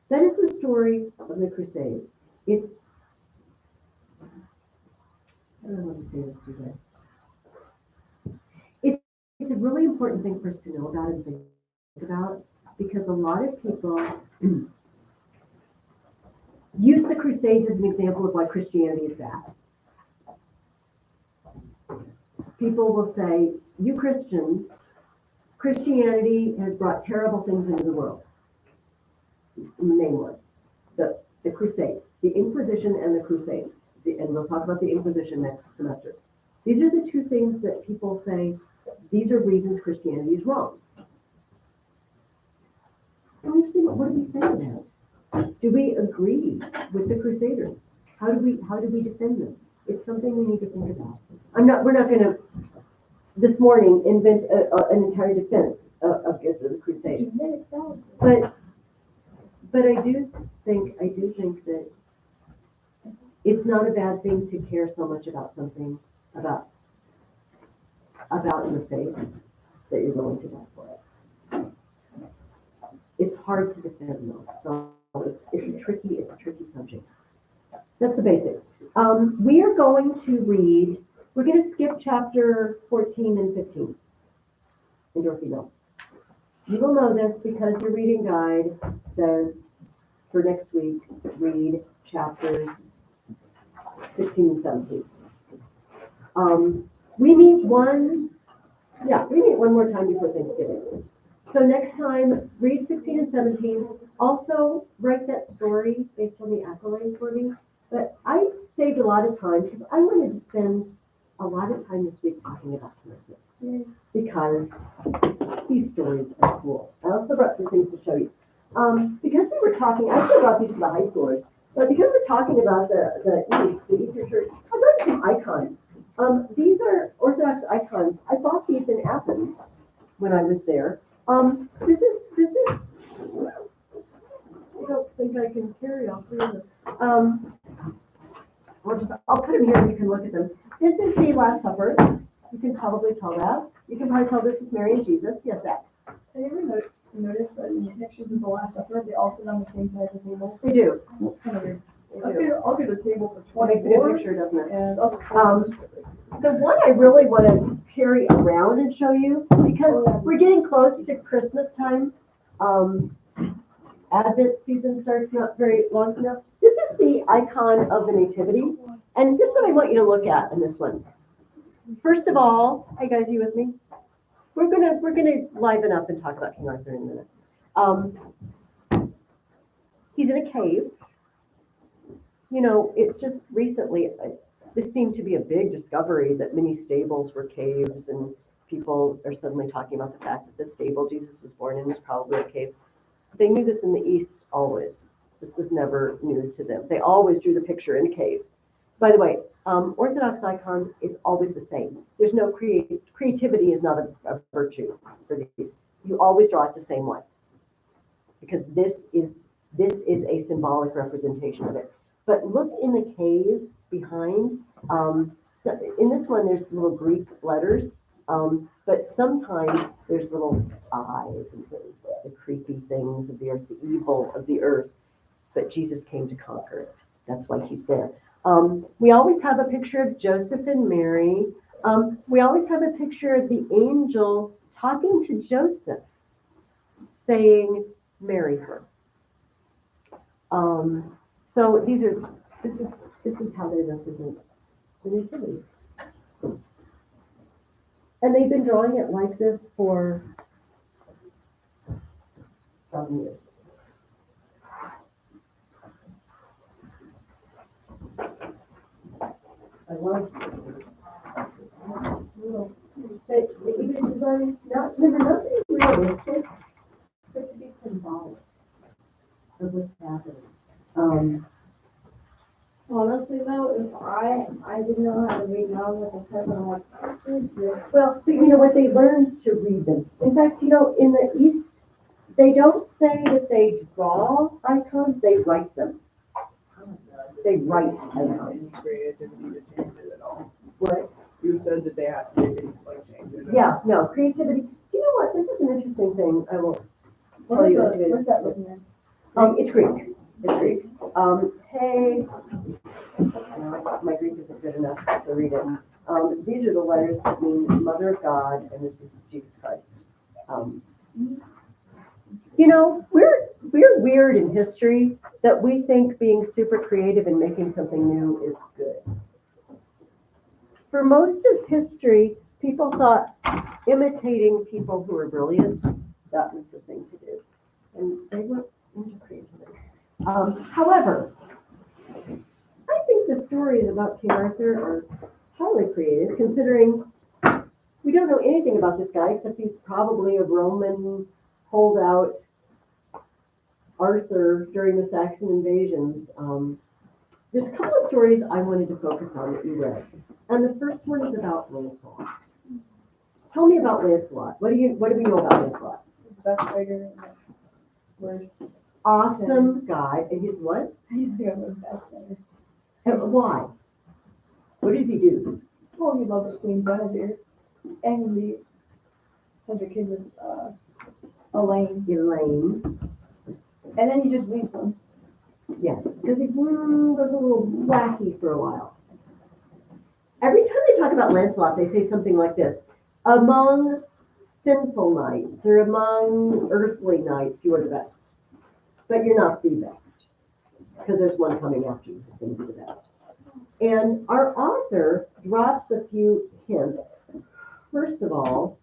That is the story of the Crusades. It's, I don't know how to say this to you guys. It's a really important thing for us to know about and think about, because a lot of people use the Crusades as an example of why Christianity is bad. People will say, you Christians, Christianity has brought terrible things into the world. Name one. The Crusades, the Inquisition and the Crusades. And we'll talk about the Inquisition next semester. These are the two things that people say, these are reasons Christianity is wrong. And we think, what do we say to that? Do we agree with the Crusaders? How do we defend them? It's something we need to think about. We're not going to, this morning, invent an entire defense against the Crusades. But I do think that it's not a bad thing to care so much about something, about your faith, that you're willing to die for it. It's hard to defend though, so it's a tricky subject. That's the basics. We are going to read, we're going to skip chapter 14 and 15 in Dorothy Mill. You will know this because your reading guide says for next week, read chapters 16 and 17. We meet one more time before Thanksgiving. So next time, read 16 and 17. Also, write that story based on the accolades for me. But I saved a lot of time because I wanted to spend a lot of time this week talking about commitment. Because these stories are cool. I also brought some things to show you. Because we were talking, I actually brought these to the high schoolers, but because we're talking about the Eastern Church, I brought some icons. These are Orthodox icons. I bought these in Athens when I was there. This is, I don't think I can carry all three of them. I'll put them here and you can look at them. This is the Last Supper. You can probably tell that. You can probably tell this is Mary and Jesus. Yes, that. Have you ever noticed that in the pictures of the Last Supper, they all sit on the same side of the table? They do. Kind of weird. They do. I'll get a table for What makes a good 24, picture, doesn't it? and I'll The one I really want to carry around and show you, because we're getting close to Christmas time. Advent season starts not very long enough. This is the icon of the Nativity, and this is what I want you to look at in this one. First of all, hey guys, you with me? We're gonna liven up and talk about King Arthur in a minute. He's in a cave. You know, it's just recently, this seemed to be a big discovery that many stables were caves, and people are suddenly talking about the fact that the stable Jesus was born in was probably a cave. They knew this in the East always. This was never news to them. They always drew the picture in a cave. By the way, Orthodox icons, it's always the same. There's no creativity is not a virtue for these. You always draw it the same way, because this is a symbolic representation of it. But look in the cave behind. So in this one, there's little Greek letters, but sometimes there's little eyes and things, the creepy things of the earth, the evil of the earth. But Jesus came to conquer it. That's why he's there. We always have a picture of Joseph and Mary. We always have a picture of the angel talking to Joseph, saying, marry her. So this is how they represent the Nativity. And they've been drawing it like this for 1,000 years. I love little But it was designed not, remember, not to be realistic, but to be symbolic of what's happening. Honestly though, if I didn't know how to read novels at first, I'm like, Well, but you know what, they learned to read them. In fact, you know, in the East, they don't say that they draw icons, they write them. They write icons. Any creativity to change it at all. What? You said that they have to like change it. Yeah, no, creativity. You know what, this is an interesting thing, I will tell you what it is. What's that looking at? It's Greek, it's Greek. Hey, no, my Greek isn't good enough to read it. These are the letters that mean Mother of God, and this is Jesus Christ. You know, we're weird in history that we think being super creative and making something new is good. For most of history, people thought imitating people who were brilliant, that was the thing to do. And they weren't into creativity. However, I think the stories about King Arthur are highly creative, considering we don't know anything about this guy, except he's probably a Roman holdout Arthur during the Saxon invasions. There's a couple of stories I wanted to focus on that you read. And the first one is about Lancelot. Tell me about Lancelot. What do we know about Lancelot? Best writer and worst. Awesome guy. And he's what? He's the best writer. And why? What does he do? Oh, he loves Queen Guinevere. And he has a kid with Elaine. Elaine. And then he just leaves them. Yes, because he goes a little wacky for a while. Every time they talk about Lancelot, they say something like this. Among sinful knights or among earthly knights, you are the best. But you're not the best. Because there's one coming after you who's going to be the best. And our author drops a few hints. First of all,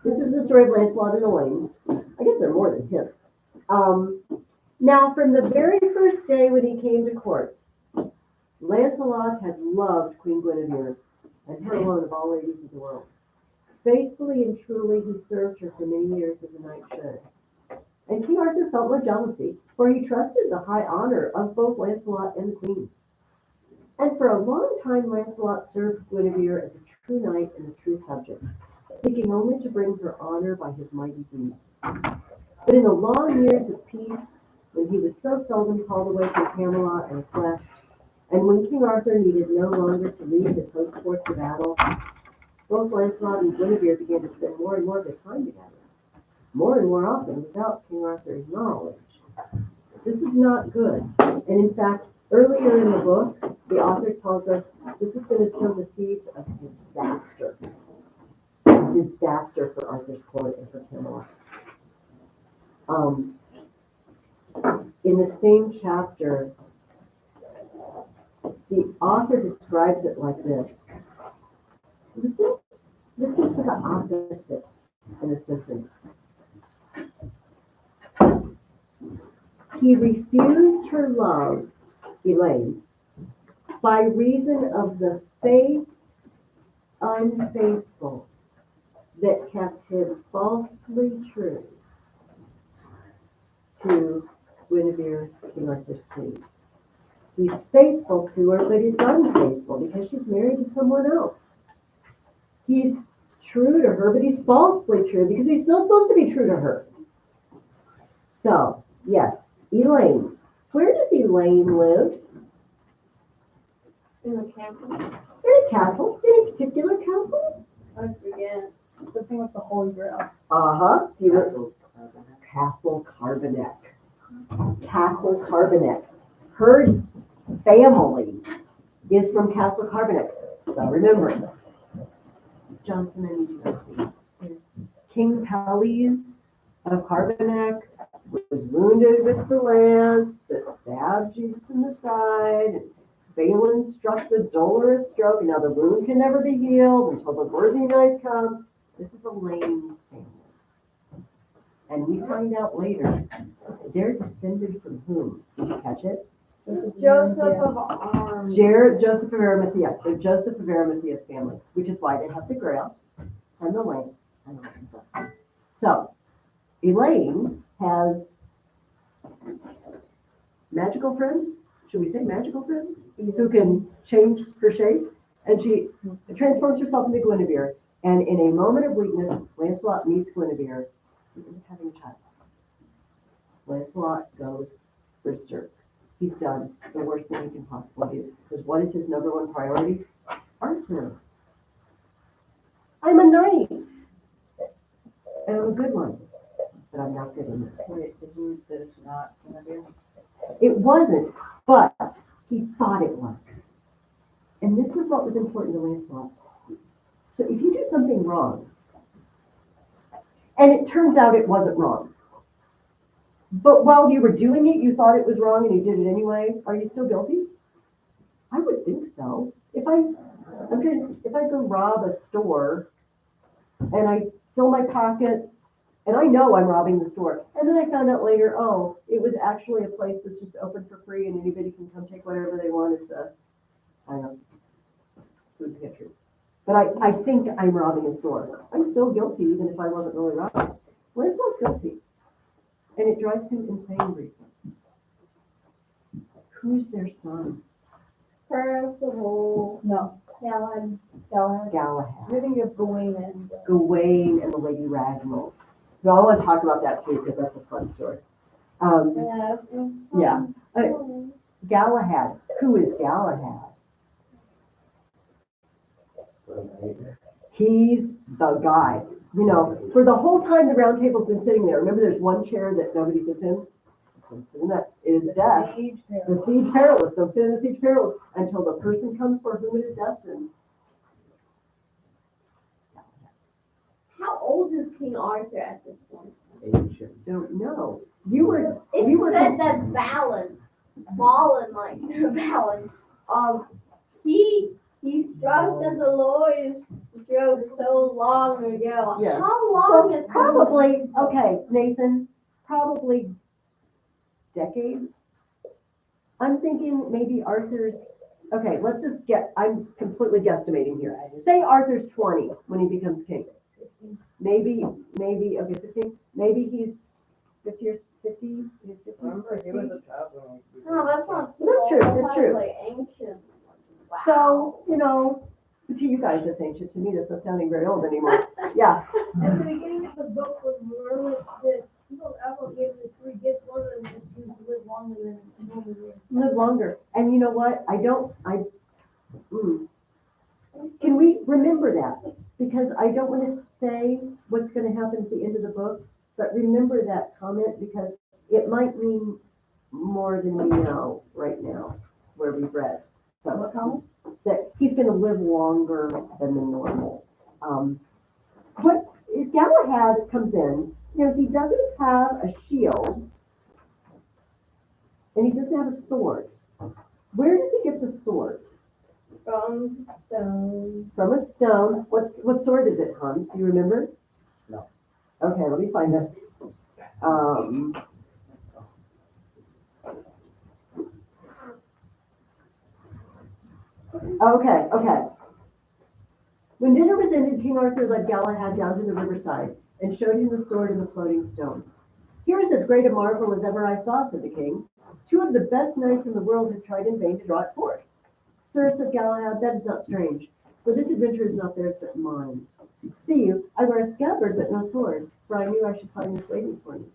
this is the story of Lancelot and Elaine. I guess there are more than hints. Now, from the very first day when he came to court, Lancelot had loved Queen Guinevere, and her alone of all ladies of the world. Faithfully and truly he served her for many years as a knight should. And King Arthur felt no jealousy, for he trusted the high honor of both Lancelot and the Queen. And for a long time Lancelot served Guinevere as a true knight and a true subject, seeking only to bring her honor by his mighty deeds. But in the long years of peace, when he was so seldom called away from Camelot and flesh, and when King Arthur needed no longer to lead his host forth to battle, both Lancelot and Guinevere began to spend more and more of their time together, more and more often without King Arthur's knowledge. This is not good. And in fact, earlier in the book, the author tells us this is going to sow the seeds of disaster. Disaster for Arthur's court and for Camelot. In the same chapter, the author describes it like this. Listen to the opposites in a sentence. He refused her love, Elaine, by reason of the faith unfaithful that kept him falsely true to Guinevere, King Arthur's queen. He's faithful to her, but he's unfaithful because she's married to someone else. He's true to her, but he's falsely true because he's not supposed to be true to her. So, yes, Elaine. Where does Elaine live? in the castle. In a castle. In a particular castle? I forget. The thing with the Holy Grail. Uh-huh. Castle Carbonek. Castle Carbonek. Her family is from Castle Carbonek. So remember it. Jonathan and King Pelles of Carbonek was wounded with the lance that stabbed Jesus in the side. And Balin struck the dolorous stroke, and now the wound can never be healed until the worthy knight comes. This is Elaine's family. And we find out later, they're descended from whom? Did you catch it? Joseph of Arm. Joseph of Arimathea, the Joseph of Arimathea's family, which is why they have the Grail and the lamp and all that stuff. So, Elaine has magical friends, should we say magical friends, who can change her shape, and she transforms herself into Guinevere, and in a moment of weakness, Lancelot meets Guinevere, and ends up having a child. Lancelot goes berserk. He's done the worst thing he can possibly do. Because what is his number one priority? Arthur. I'm a knight. And I'm a good one. But I'm not good enough. Wait, did you say it's not gonna be? It wasn't, but he thought it was. And this was what was important to Lancelot. So if you do something wrong, and it turns out it wasn't wrong, but while you were doing it, you thought it was wrong and you did it anyway, are you still guilty? I would think so. If I go rob a store and I fill my pockets and I know I'm robbing the store, and then I found out later, oh, it was actually a place that's just open for free and anybody can come take whatever they want. It's a, I don't know, food pantry. But I think I'm robbing a store. I'm still guilty even if I wasn't really robbing. Lancelot's guilty. And it drives him insane briefly. Who's their son? Percival. No, Galahad. Galahad. You're thinking of Gawain and. Gawain and the Lady Ragnall. So I want to talk about that too, because that's a fun story. Yeah. Galahad. Who is Galahad? He's the guy. You know, for the whole time the round table's been sitting there, remember there's one chair that nobody sits in? And that is death. The Siege Perilous. Don't sit in the Siege Perilous until the person comes for whom it is destined. How old is King Arthur at this point? Don't know. You were It said that Balin, like Balin, he struck as a lawyer's joke so long ago. Yeah. How long So is probably, okay, Nathan, probably decades. I'm thinking maybe Arthur's, okay, let's just I'm completely guesstimating here. Say Arthur's 20 when he becomes king. Maybe, okay, 15, maybe he's 50 or 50, he's 50, Remember, he was 60. a child when No, that's not That's true, that's true. Like ancient. Wow. So, you know, to you guys that's ancient, to me that's not sounding very old anymore. Yeah, At the beginning of the book was Merlin that people ever gave the three gifts, one of them just used to live longer than normal live. live longer. And you know what, can we remember that? Because I don't want to say what's going to happen at the end of the book, but remember that comment because it might mean more than we know right now where we've read. So, that he's going to live longer than the normal. What if Galahad comes in, you know, he doesn't have a shield and he doesn't have a sword. Where does he get the sword? From stone. From a stone. What sword is it, Hans? Do you remember? No. Okay, let me find it. Okay. When dinner was ended, King Arthur led Galahad down to the riverside and showed him the sword and the floating stone. Here is as great a marvel as ever I saw, said the king. Two of the best knights in the world have tried in vain to draw it forth. Sir, said Galahad, that is not strange, for this adventure is not theirs but mine. See you, I wear a scabbard but no sword, for I knew I should find this waiting for me.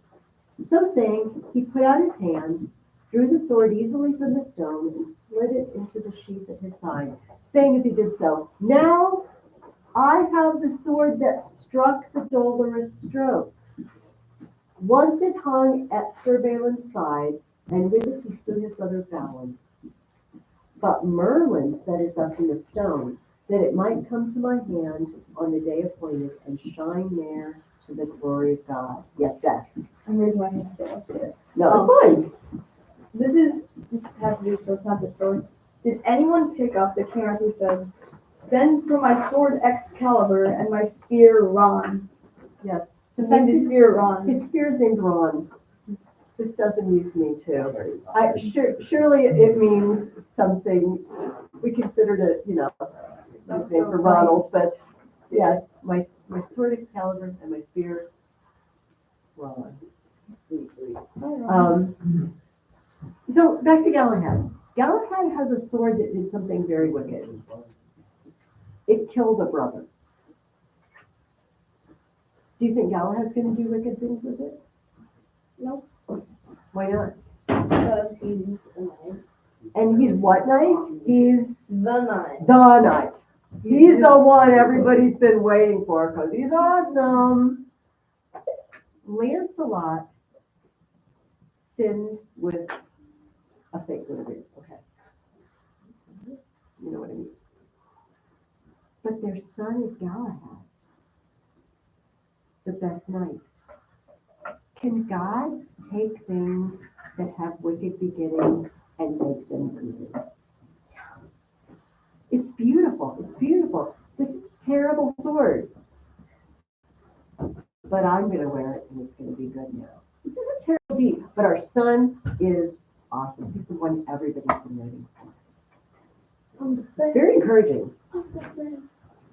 So saying, he put out his hand, drew the sword easily from the stone, and slid it into the sheath at his side, saying as he did so, now I have the sword that struck the dolorous stroke. Once it hung at Sir Balin's side, and with it he stood his brother Balin. But Merlin set it up in the stone, that it might come to my hand on the day appointed, and shine there to the glory of God. Yes, Beth. I'm raising my hand so let's do it. No, it's fine. This has to do, so it's not the sword. Did anyone pick up that King Arthur said, send for my sword Excalibur and my spear Ron? Yes. He named his spear Ron. His spear is named Ron. This does amuse me too. Very Surely it means something, we considered it, nickname for Ronald, but yes, my sword Excalibur and my spear, well, so back to Galahad. Galahad has a sword that did something very wicked. It killed a brother. Do you think Galahad's gonna do wicked things with it? No. Why not? Because he's a knight. And he's what knight? He's The knight. the knight. He's the one everybody's been waiting for because he's awesome. Lancelot sinned with a fake Guinevere. Okay. You know what I mean. But their son is Galahad, the best knight. Can God take things that have wicked beginnings and make them good? It's beautiful. It's beautiful. This terrible sword. But I'm going to wear it and it's going to be good now. This is a terrible deed. But our son is awesome. He's the one everybody's been waiting for. It's very encouraging.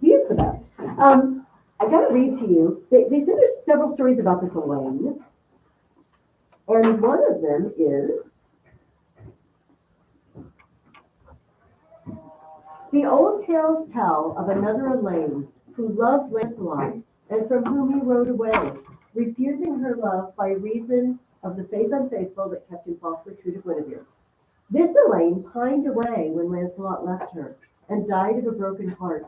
He is the best. I got to read to you. They said there's several stories about this Elaine. And one of them is the old tales tell of another Elaine who loved Lancelot and from whom he rode away, refusing her love by reason of the faith unfaithful that kept him falsely true to Guinevere. This Elaine pined away when Lancelot left her and died of a broken heart.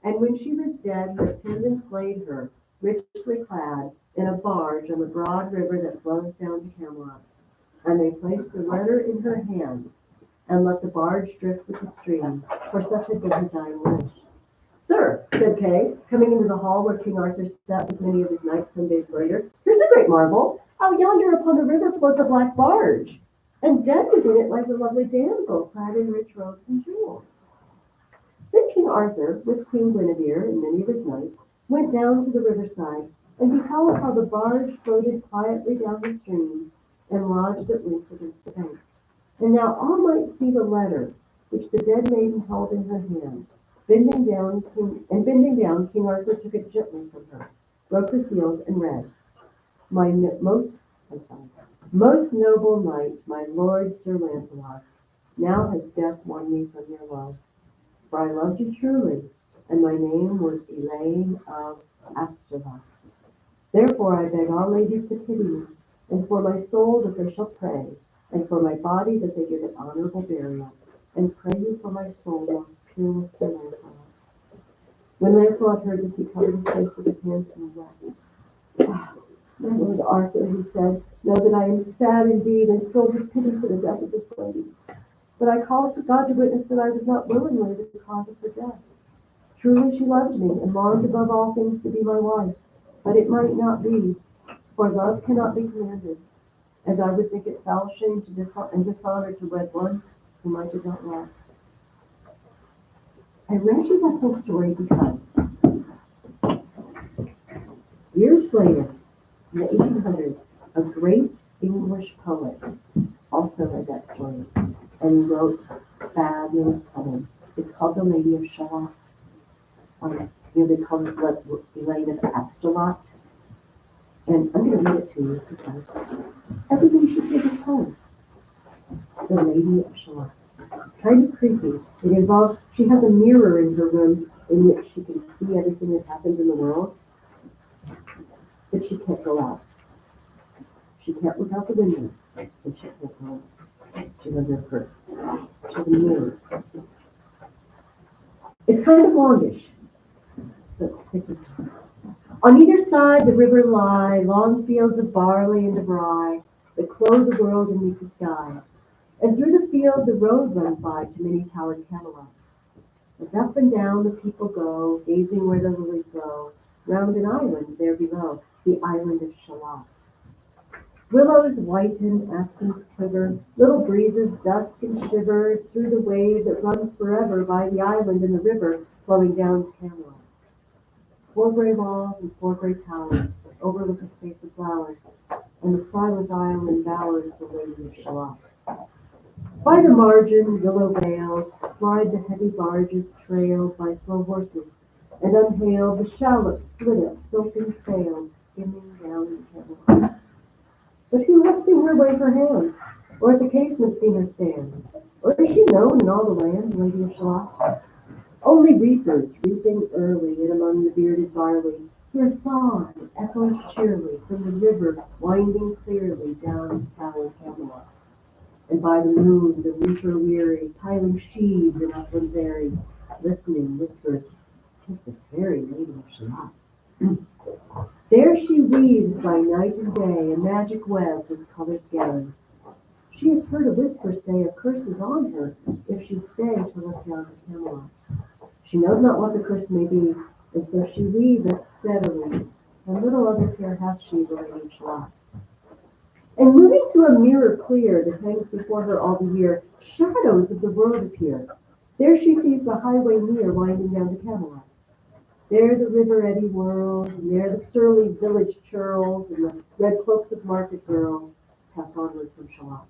And when she was dead, her attendants laid her, richly clad, in a barge on the broad river that flows down to Camelot. And they placed a letter in her hand and let the barge drift with the stream, for such had been her dying wish. Sir, said Kay, coming into the hall where King Arthur sat with many of his knights some days later, here's a great marvel. Out yonder upon the river floats a black barge, and dead within it lies a lovely damsel clad in rich robes and jewels. Then King Arthur, with Queen Guinevere and many of his knights, went down to the riverside and beheld how the barge floated quietly down the stream and lodged at length against the bank. And now all might see the letter which the dead maiden held in her hand. Bending down, King Arthur took it gently from her, broke the seals, and read, Most noble knight, my lord Sir Lancelot, now has death won me from your love. For I loved you truly, and my name was Elaine of Astolat. Therefore I beg all ladies to pity me, and for my soul that they shall pray, and for my body that they give it honorable burial, and pray you for my soul, most peerless Sir Lancelot. When Lancelot heard this, he covered his face with his hands and wept. Ah, my lord Arthur, he said, know that I am sad indeed and filled with pity for the death of this lady. But I call to God to witness that I was not willingly the cause of her death. Truly she loved me, and longed above all things to be my wife. But it might not be, for love cannot be commanded, and I would think it foul shame and dishonor to wed one whom I did not love. I read you that whole story because years later, in the 1800s, a great English poet also read that story and wrote a fabulous poem. It's called The Lady of Shalott. They call it Elaine of Astolat. And I'm going to read it to you because everybody should hear this poem. The Lady of Shalott. Kind of creepy. It involves, she has a mirror in her room in which she can see everything that happens in the world, but she can't go out. She can't look out the window, and she can't go out. She has her purse. She has a mirror. It's kind of longish. On either side the river lie long fields of barley and of rye that clothe the world and meet the sky. And through the field the road runs by to many towered Camelot. And up and down the people go, gazing where the lilies grow, round an island there below, the island of Shalott. Willows whiten, aspens quiver, little breezes dusk and shiver through the wave that runs forever by the island and the river flowing down to Camelot. 4 gray walls and 4 gray towers overlook a space of flowers. and the silent isle embowers the lady of Shalott. By the margin, willow veiled, slide the heavy barges trailed by slow horses, and unhailed the shallop flitteth silken sails skimming down the Camelot. But who hath seen her wave her hand, or at the casement seen her stand? Or is she known in all the land, Lady of Shalott? Only reapers, reaping early in among the bearded barley, hear song that echoes cheerily from the river winding clearly down to tower Camelot. And by the moon, the reaper weary, piling sheaves in upland berry, listening whispers, "'Tis the fairy Lady of Shalott." There she weaves by night and day a magic web with colors gathered. She has heard a whisper say a curse is on her if she stay to look down to Camelot. She knows not what the curse may be, and so she weaves it steadily, and little other care hath she, the Lady of Shalott. And moving through a mirror clear that hangs before her all the year, shadows of the world appear. There she sees the highway near winding down to Camelot. There the river eddy whirls, and there the surly village churls, and the red cloaks of market girls pass onward from Shalott.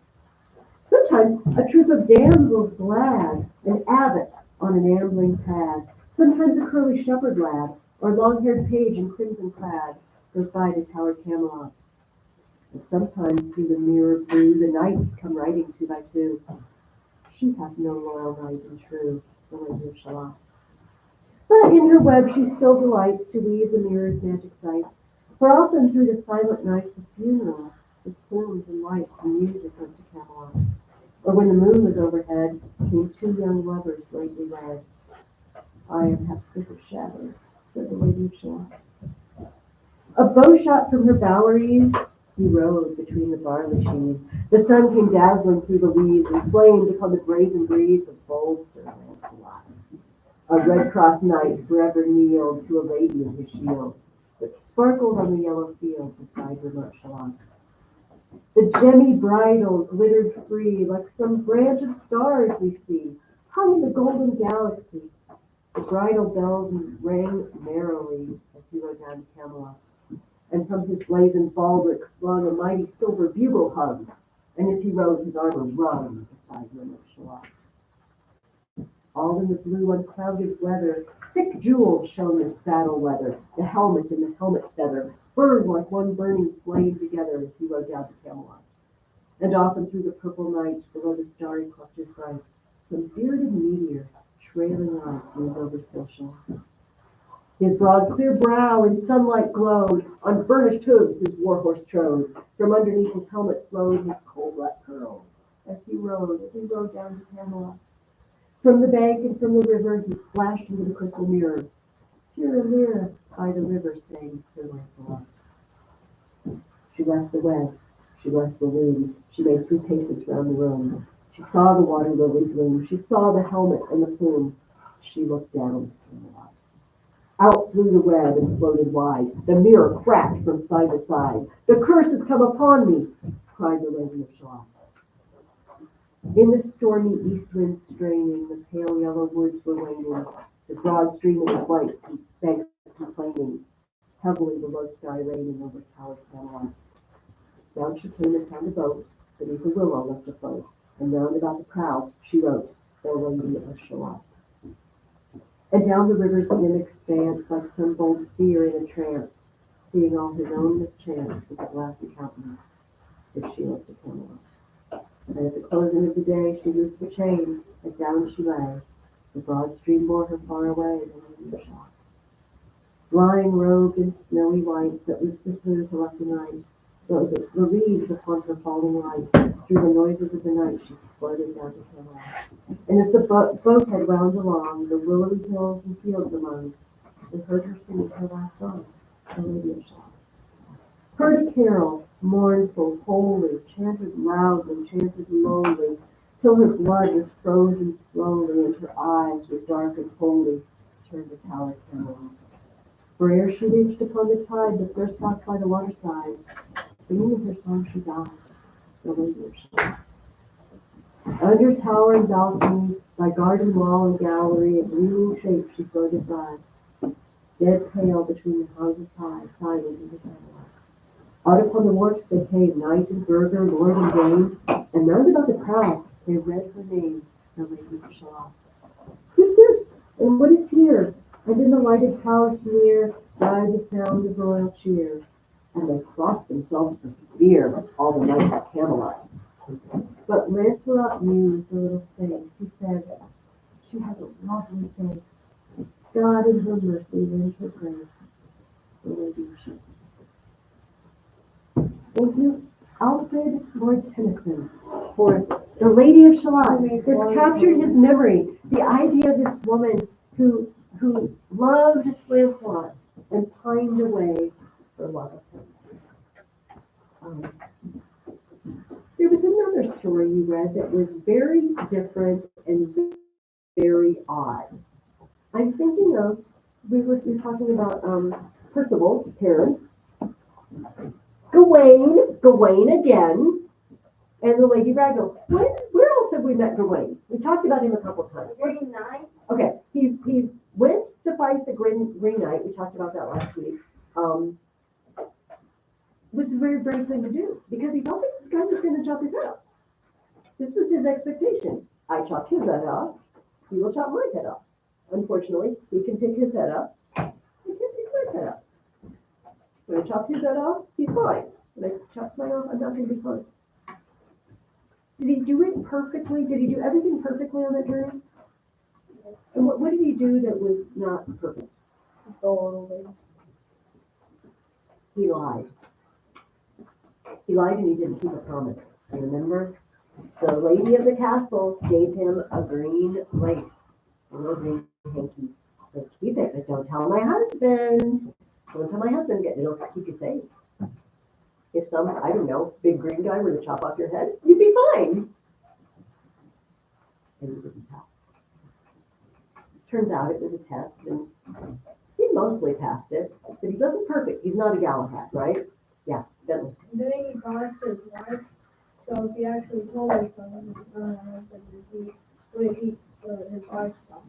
Sometimes a troop of damsels glad, an abbot on an ambling pad, sometimes a curly shepherd lad, or long-haired page in crimson clad, goes by to tower Camelot. And sometimes through the mirror blue the knights come riding two by two. She hath no loyal knight and true, the Lady of Shalott. But in her web she still delights to weave the mirror's magic sights, for often through the silent nights of funeral, with plumes and lights and music went to Camelot. Or when the moon was overhead, came two young lovers lately wed. I am half sick of shadows, said the Lady of Shalott. A bow shot from her bower eaves, he rode between the barley sheaves. The sun came dazzling through the leaves and flamed upon the brazen breeze of bold Sir Lancelot. A Red Cross knight forever kneeled to a lady in his shield, that sparkled on the yellow field beside remote Shalott. The gemmy bridle glittered free, like some branch of stars we see, hung in the golden galaxy. The bridle bells rang merrily as he rode down to Camelot, and from his blazoned baldric swung a mighty silver bugle hung, and as he rode his armor rung beside remote Shalott. All in the blue unclouded weather, thick jewels shone the saddle leather, the helmet and the helmet feather burned like one burning flame together as he rode down to Camelot. And often through the purple night, below the starry clusters bright, some bearded meteor, trailing light, moved over still Shalott. His broad clear brow in sunlight glowed, on burnished hooves his war horse trode, from underneath his helmet flowed his coal black curls, as he rode down to Camelot. From the bank and from the river he flashed into the crystal mirror. Mirror, by the river, sang Sir Lancelot. She left the web, she left the loom, she made 3 paces round the room. She saw the water lily bloom, she saw the helmet and the plume. She looked down to Camelot. Out flew the web and floated wide. The mirror cracked from side to side. The curse has come upon me, cried the Lady of Shalott. In the stormy east wind straining, the pale yellow woods were waning, the broad stream of white banks complaining, heavily the low sky raining over towered Camelot. Down she came and found a boat, beneath a willow left afloat, and round about the prow she wrote, the Lady of Shalott. And down the river's dim expanse, like some bold seer in a trance, seeing all his own mischance with a glassy countenance, if she looked at Camelot. And at the closing of the day she loosed the chain, and down she lay. The broad stream bore her far away, the Lady of Shalott. Lying robed in snowy white, that loosed the smooth to left and right, the leaves upon her falling light, through the noises of the night she floated down to Camelot. And as the boat had wound along, the willowy hills and fields among, they heard her singing her last song, the Lady of Shalott. Heard a carol, mournful, holy, chanted loudly, chanted lowly, till her blood was frozen slowly, and her eyes were dark and holy, turned to tower Camelot. For ere she reached upon the tide, the first spot by the waterside, singing her song she died, the Lady of Shalott. Under towering balcony, by garden wall and gallery, a gleaming shape she floated by, dead pale between the houses high, silent in the Camelot. Out upon the wharfs they came, knight and burgher, lord and dame, and round about the prow they read her name, the Lady of Shalott. Who's this? And what is here? And in the lighted palace near died the sound of royal cheer, and they crossed themselves for fear, all the knights at Camelot. But Lancelot mused a little space. He said, she has a lovely face. God in her mercy lend her grace, the Lady of Shalott. Thank you, Alfred Lord Tennyson, for The Lady of Shalott. This captured his memory, the idea of this woman who loved Lancelot and pined away for love of him. There was another story you read that was very different and very odd. I'm thinking of, we were talking about Percival's parents, Gawain again, and the Lady Ragnar. Where else have we met Gawain? We talked about him a couple of times. Green Knight. Okay, he went to fight the Green Knight. We talked about that last week. Which is a very brave thing to do because he thought this guy was going to chop his head off. This was his expectation. I chopped his head off. He will chop my head off. Unfortunately, he can pick his head up. He can't pick my head up. When I chopped his head off, he's fine. When I chopped mine off, I'm not going to be fine. Did he do it perfectly? Did he do everything perfectly on that journey? And what did he do that was not perfect? He stole a little lady. He lied. He lied and he didn't keep a promise. And remember, the lady of the castle gave him a green lace, a little green hanky. Said, keep it, but don't tell my husband. Don't tell my husband. It'll keep you safe. If some, I don't know, big green guy were to chop off your head, you'd be fine. And he didn't tell. Turns out it was a test, and he mostly passed it, but he wasn't perfect. He's not a Galahad, right? Yeah, Bentley. Then he promised his wife, so if he actually told her something, he would eat his wife's stuff.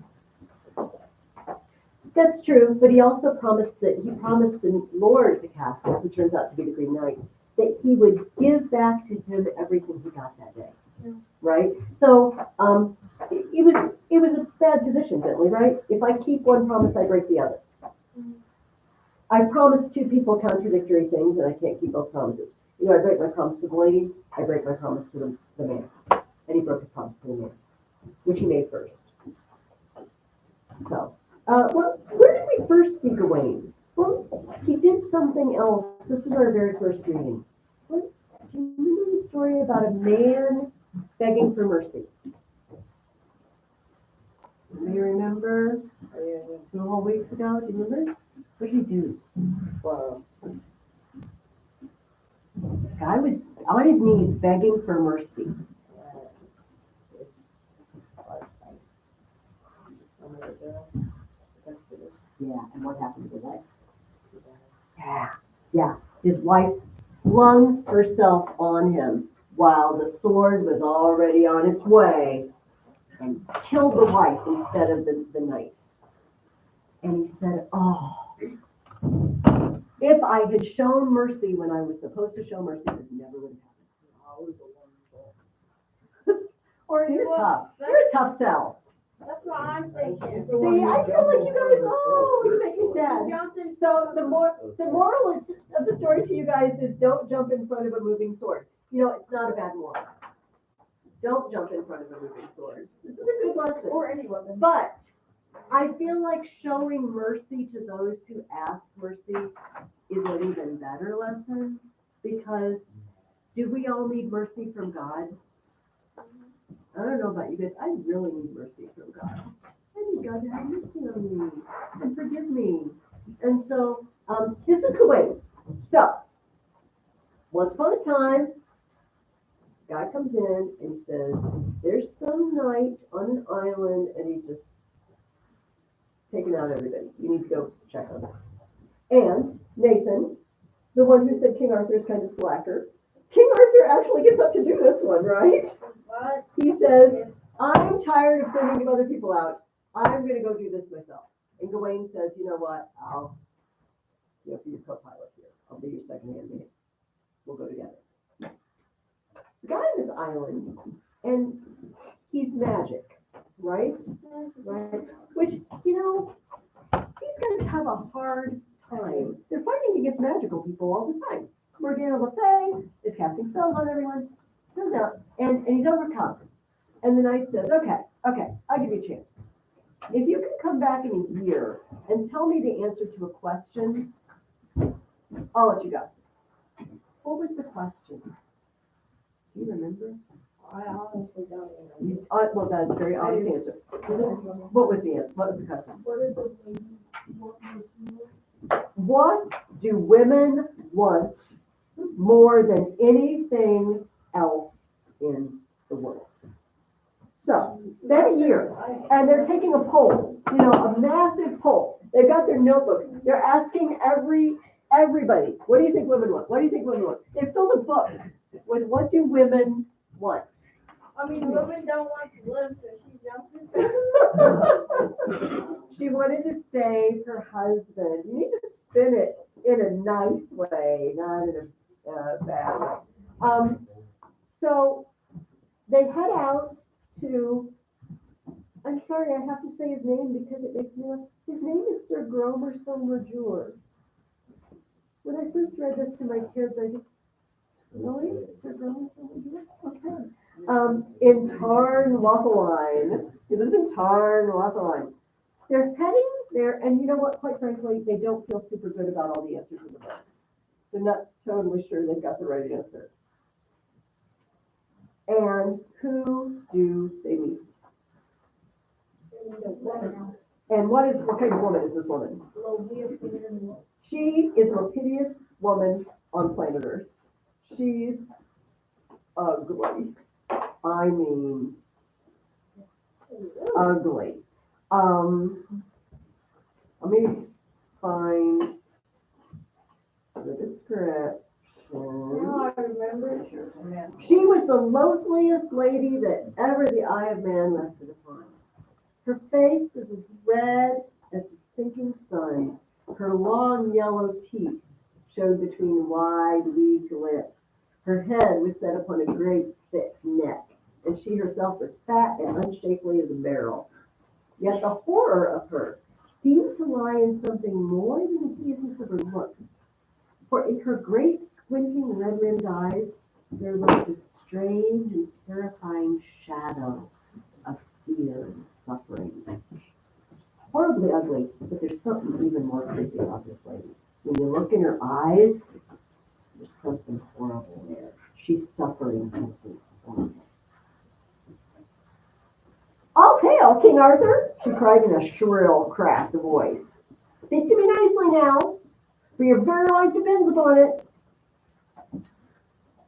That's true, but he also promised the Lord of the castle, who turns out to be the Green Knight, that he would give back to him everything he got that day. Yeah. Right? So it was a bad position, Bentley, right? If I keep one promise, I break the other. Mhm. I promised two people contradictory things, and I can't keep both promises. You know, I break my promise to the lady, I break my promise to the man. And he broke his promise to the man, which he made first. So, where did we first see Gawain? Well, he did something else. This was our very first reading. Do you remember the story about a man begging for mercy? Do you remember? 2 whole weeks ago, do you remember? What did he do? Wow. The guy was on his knees begging for mercy. Yeah, and what happened to his wife? Yeah. His wife flung herself on him while the sword was already on its way and killed the wife instead of the knight. And he said, oh, if I had shown mercy when I was supposed to show mercy, this never would have happened. Or you're tough. You're a tough sell. That's what I'm thinking. See, I feel like you guys, you make me sad. So the moral of the story to you guys is don't jump in front of a moving sword. You know, it's not a bad moral. Don't jump in front of a moving sword. This is a good lesson. Or any weapon. But I feel like showing mercy to those who ask mercy is an even better lesson, because do we all need mercy from God? I don't know about you guys, I really need mercy from God. I need God to have mercy on me and forgive me. And so, this is Gawain. So, once upon a time, God comes in and says, there's some knight on an island and he's just taking out everybody. You need to go check on him. And Nathan, the one who said King Arthur is kind of slacker, King Arthur actually gets up to do this one, right? But He says, I'm tired of sending other people out. I'm going to go do this myself. And Gawain says, you know what? I'll be your co-pilot here. I'll be your second-hand man. will go together. The guy on this island, and he's magic, right? Right? Which, you know, these guys have a hard time. They're fighting against magical people all the time. Morgana Le Fay is casting spells on everyone, goes out, and he's overcome. And the knight says, okay, I'll give you a chance. If you can come back in a year and tell me the answer to a question, I'll let you go. What was the question? Do you remember? I honestly don't Well, that's a very honest answer. What was the answer? What was the question? What is the lady, what was What do women want more than anything else in the world? So, that year, and they're taking a poll, you know, a massive poll. They've got their notebooks. They're asking everybody, what do you think women want? What do you think women want? They filled a book with what do women want? I mean, women don't want to live, so she jumped. She wanted to save her husband. You need to spin it in a nice way, not in a bad way. So they head out to, I'm sorry, I have to say his name because it makes me laugh. His name is Sir Gromer Somerjour. When I first read this to my kids, I just, really? Sir Gromer Somerjour? Okay. In Tarn Waffleline. He lives in Tarn Waffleline. They're heading there, and you know what? Quite frankly, they don't feel super good about all the answers in the book. They're not totally sure they've got the right answer. And who do they meet? And what kind of woman is this woman? She is the most hideous woman on planet Earth. She's ugly. I mean, ugly. Let me find the description. No, I remember. She was the loathliest lady that ever the eye of man rested upon. Her face was as red as the sinking sun. Her long yellow teeth showed between wide, weak lips. Her head was set upon a great, thick neck, and she herself was fat and unshapely as a barrel. Yet the horror of her seemed to lie in something more than the hideousness of her looks. For in her great, squinting, red-rimmed eyes, there lurked a strange and terrifying shadow of fear and suffering. Horribly ugly, but there's something even more creepy about this lady. When you look in her eyes, there's something horrible there. She's suffering something horrible. All hail, King Arthur, she cried in a shrill, cracked voice. Speak to me nicely now, for your very life depends upon it.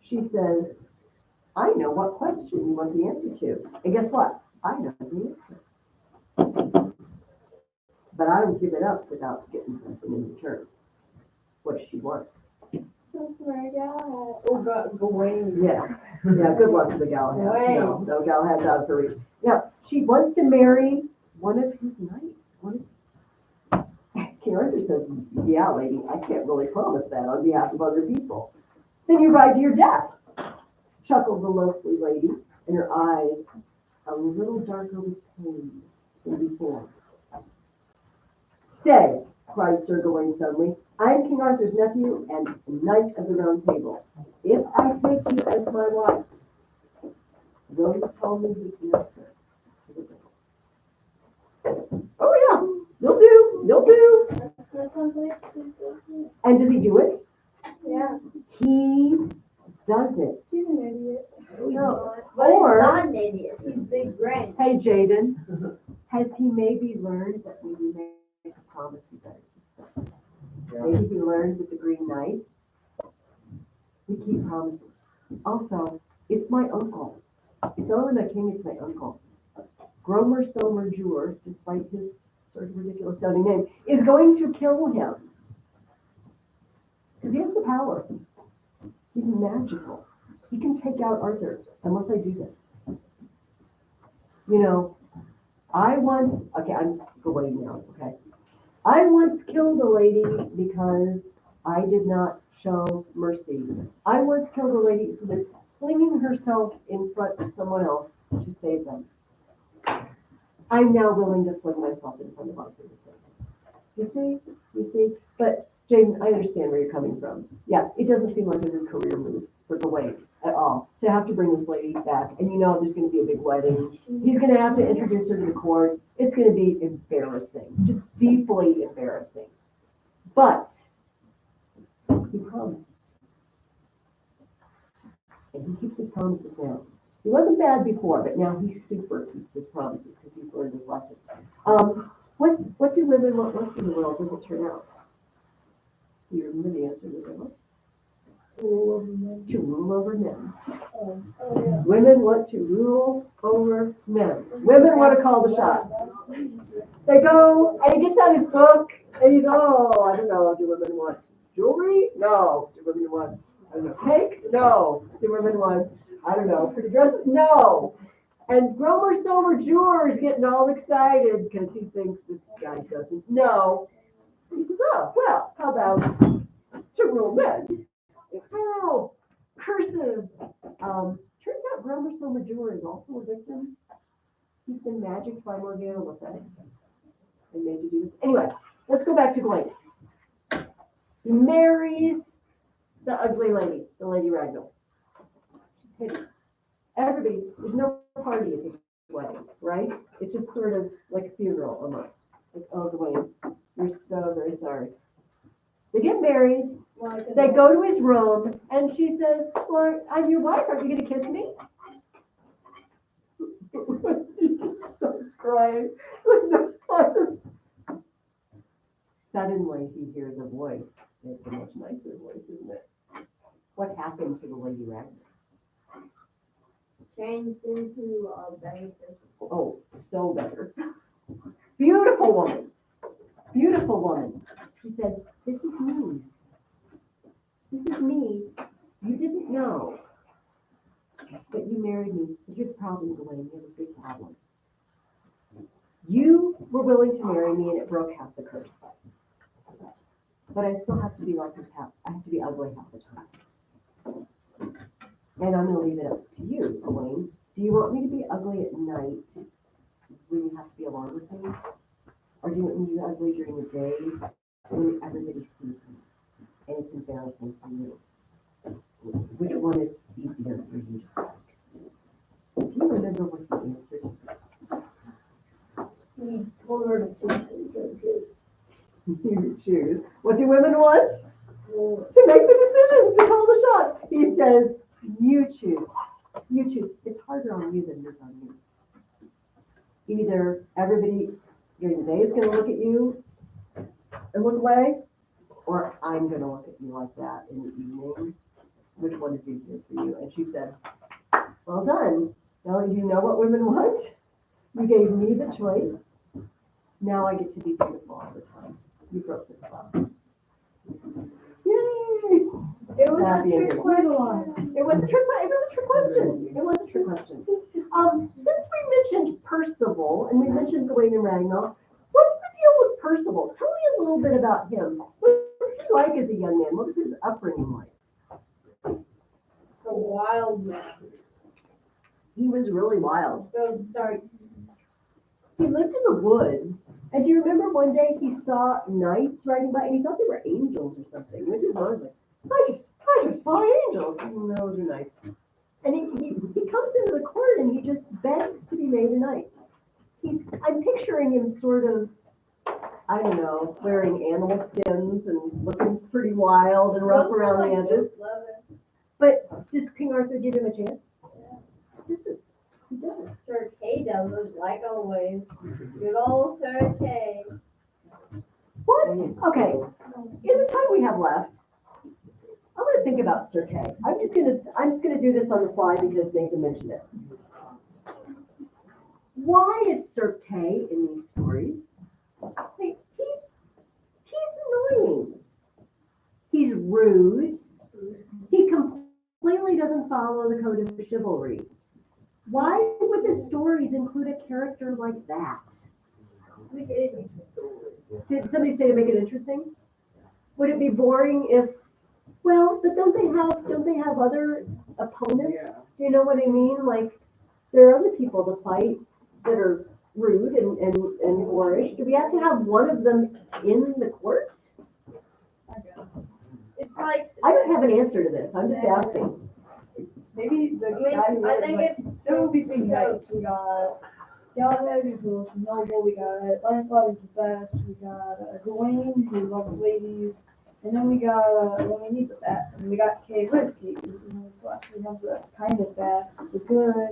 She says, I know what question you want the answer to. And guess what? I know the answer. But I don't give it up without getting something in return. What does she want? Oh, God, Gawain. Yeah, good luck to the Galahad. No, Galahad's out of her reach. Yeah, she wants to marry one of his knights. King Arthur says, yeah, lady, I can't really promise that on behalf of other people. Then you ride to your death, chuckled the loathly lady, and her eyes a little darker with pain than before. Stay, cried Sir Gawain suddenly. I am King Arthur's nephew and knight of the Round Table. If I take you as my wife, will you tell me the answer to the riddle? Oh yeah, you'll do. And does he do it? Yeah. He does it. He's an idiot. No. But he's Or, not an idiot. He's big brain. hey Jaden, has he maybe learned that when you make a promise you better keep it? Maybe he learned with the Green Knight. We keep promises. Also, it's my uncle. It's not only my king, it's my uncle. Gromer Somerjour, despite his sort of ridiculous sounding name, is going to kill him. Because he has the power. He's magical. He can take out Arthur unless I do this. You know, I'm going now, okay? I once killed a lady because I did not show mercy. I once killed a lady who was flinging herself in front of someone else to save them. I'm now willing to fling myself in front of others to save them. You see? But Jane, I understand where you're coming from. Yeah, it doesn't seem like a good career move for Gawain at all. To have to bring this lady back, and you know there's going to be a big wedding. He's going to have to introduce her to the court. It's going to be embarrassing, just deeply embarrassing. But he promised. And he keeps his promises now. He wasn't bad before, but now he super keeps his promises because he's learned his lesson. What do women want most in the world? Does it turn out? Do you remember the answer to that one? To rule over men. Oh, yeah. Women want to rule over men. Women want to call the shots. They go, and he gets out his book, and he's, oh, I don't know, do women want jewelry? No. Do women want, I don't know, cake? No. Do women want, I don't know, pretty dresses? No. And Gromer Stomer Jr. is getting all excited because he thinks this guy doesn't know. He says, oh, well, how about to rule men? Wow, curses. Turns out Gromer Stomer Jr. is also a victim. He's been magicked by Morgana Le Fay and made to do this. Anyway, let's go back to Gawain. He marries the ugly lady, the Lady Ragnall. She's hideous. Everybody, there's no party at this wedding, right? It's just sort of like a funeral almost. Like, oh, Gawain, we're so very sorry. They get married, they go to his room, and she says, well, I'm your wife, aren't you going to kiss me? Starts crying. Suddenly he hears a voice. It's a much nicer voice, isn't it? What happened to the Lady Ragnall? Changed into a baby. Oh, so better. Beautiful woman. Beautiful woman. She said, this is me. This is me. You didn't know. But you married me. Here's the problem, Gawain. You have a big problem. You were willing to marry me and it broke half the curse. But I still have to be like this half. I have to be ugly half the time. And I'm going to leave it up to you, Gawain. Do you want me to be ugly at night when you have to be alone with me? Or do you want me to be ugly during the day when everybody sees me? And it's embarrassing for you. Which one is easier for you to talk? Do you remember what he answered? He told her to choose. You choose. What do women want? Well, To make the decisions, to call the shots. He says, you choose. You choose. It's harder on you than it is on me. Either everybody during the day is going to look at you and look away, or I'm going to look at you like that in the evening. Which one is easier for you? And she said, well done. Now you know what women want. You gave me the choice. Now I get to be beautiful all the time. You broke this law. Yay! it was Happy a ending. trick question. It was a trick question. It was a trick question. Since we mentioned Percival and we mentioned Gawain and Ragnar, what's the deal with Percival? Tell me a little bit about him. What was he like as a young man? What was his upbringing like? A wild man. He was really wild. So dark. He lived in the woods. And do you remember one day he saw knights riding by and he thought they were angels or something? Which is honestly, I just saw angels. No, those are knights. And he comes into the court and he just begs to be made a knight. I'm picturing him sort of, I don't know, wearing animal skins and looking pretty wild and rough around the edges. Love it. But does King Arthur give him a chance? He does. Sir Kay does it, like always. Good old Sir Kay. What? Okay. In the time we have left, I'm going to think about Sir Kay. I'm just going to do this on the fly because Nathan mentioned it. Why is Sir Kay in these stories? Like, he's annoying. He's rude. He completely doesn't follow the code of chivalry. Why would the stories include a character like that? Did somebody say to make it interesting? Would it be boring if Well, but don't they have other opponents? Yeah. Do you know what I mean? Like, there are other people to fight that are rude and boorish. Do we have to have one of them in the court? I guess. It's like, I don't have an answer to this. I'm just asking. Maybe the I mean, guy who I was think like, it's. there will be some knights. We got Galahad, who's noble. We got Lancelot, who's the best. We got Gawain, who loves ladies. And then we got, when we need the bad, and we got Kay Whiskey, who actually has the kind of bad, the good,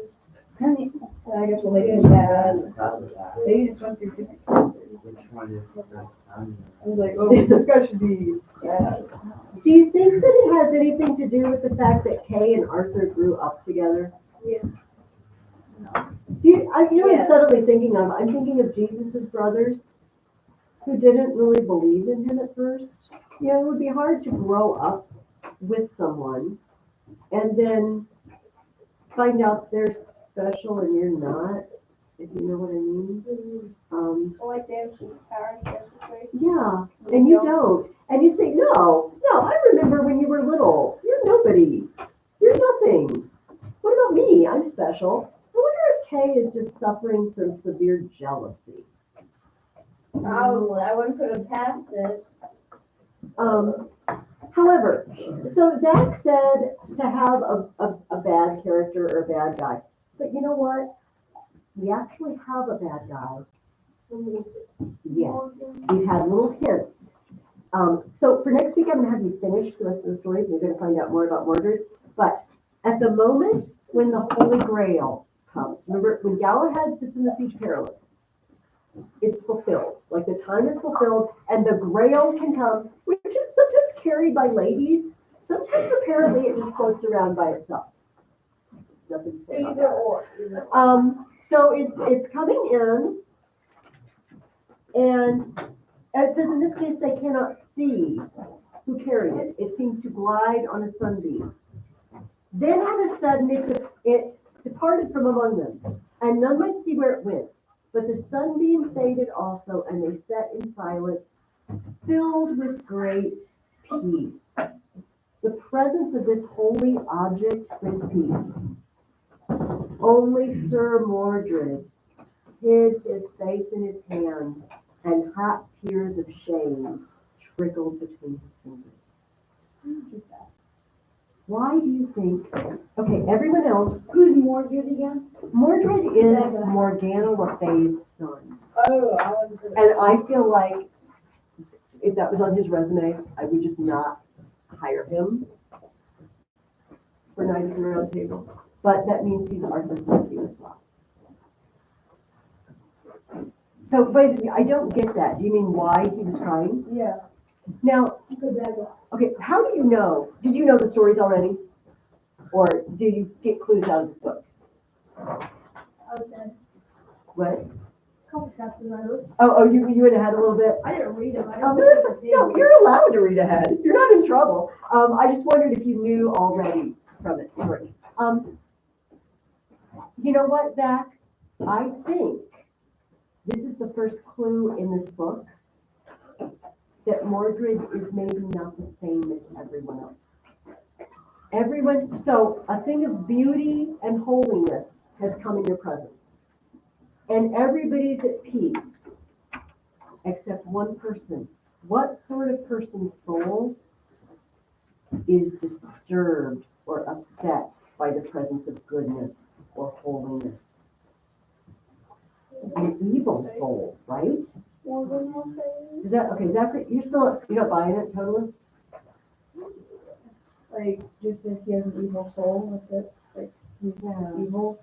kind of, I guess we'll make it bad. Proud of that. They just went through different characters. Which one is the first time? I was like, oh, this guy should be bad. Do you think that it has anything to do with the fact that Kay and Arthur grew up together? Yeah. I'm suddenly thinking of, I'm thinking of Jesus' brothers who didn't really believe in him at first. You know, it would be hard to grow up with someone and then find out they're special and you're not, if you know what I mean. Like Dan's parents, Yeah, and you don't. And you say, no, I remember when you were little. You're nobody. You're nothing. What about me? I'm special. I wonder if Kay is just suffering from severe jealousy. Probably, I wouldn't put it past it. However, so Zach said to have a bad character or a bad guy. But you know what? We actually have a bad guy. Yes, we've had little hints. So for next week, I'm gonna have you finish the rest of the story. You're gonna find out more about Mordred. But at the moment when the Holy Grail comes, remember when Galahad sits in the Siege Perilous, it's fulfilled. Like the time is fulfilled, and the Grail can come, which is sometimes carried by ladies. Sometimes apparently it just floats around by itself. Nothing to say about Either that. or. So it's coming in, and it says in this case they cannot see who carried it. It seems to glide on a sunbeam. Then of a sudden it departed from among them, and none might see where it went. But the sunbeam faded also, and they sat in silence, filled with great peace. The presence of this holy object brings peace. Only Sir Mordred hid his face in his hands, and hot tears of shame trickled between his fingers. Why do you think? Okay, everyone else. Who's Mordred again? Mordred is Morgana Le Fay's son. Oh, I wasn't. And I feel like if that was on his resume, I would just not hire him for Knight of the Round Table. But that means he's Arthur's nephew as well. So, but I don't get that. Do you mean why he was crying? Yeah. Now, okay, how do you know? Did you know the stories already? Or do you get clues out of this book? Okay. What? Couple chapters I wrote. Oh, you would have had a little bit? I didn't read them. I Oh, don't no, you're allowed to read ahead. You're not in trouble. I just wondered if you knew already from it. Sorry. You know what, Zach? I think this is the first clue in this book that Mordred is maybe not the same as everyone else. So a thing of beauty and holiness has come in your presence. And everybody's at peace, except one person. What sort of person's soul is disturbed or upset by the presence of goodness or holiness? An evil soul, right? Is that okay? Zachary, you're not buying it totally? Like, just if he has an evil soul, that's it. Like, he's evil.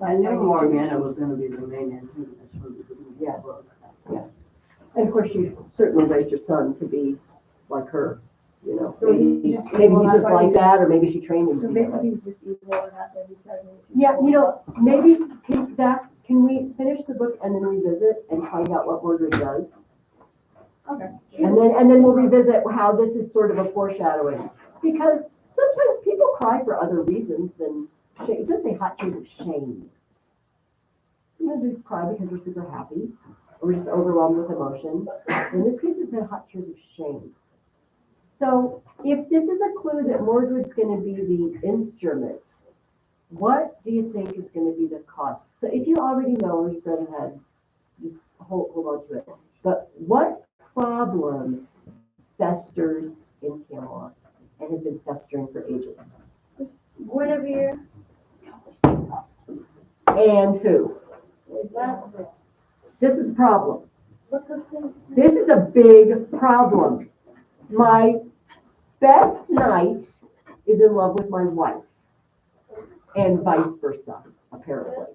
I knew Morgana was gonna be the main antagonist for the Yeah. book. And of course, you certainly raised your son to be like her, you know. So Maybe he's just he's evil, just that's why like he's- that, or maybe she trained him to So be that way. basically, he's just evil, and that's why he said Yeah, you know, maybe, Zach, can we finish the book and then revisit and find out what Mordred does? Okay. And then we'll revisit how this is sort of a foreshadowing. Because sometimes people cry for other reasons than shame. It does say hot tears of shame. Sometimes we cry because we're super happy, or we're just overwhelmed with emotion. In this case, it said hot tears of shame. So if this is a clue that Mordred's gonna be the instrument, what do you think is gonna be the cost? So if you already know, you've read ahead, just hold on to it. But what problem festers in Camelot and has been festering for ages? Guinevere, And who? This is a problem. This is a big problem. My best knight is in love with my wife, and vice versa, apparently.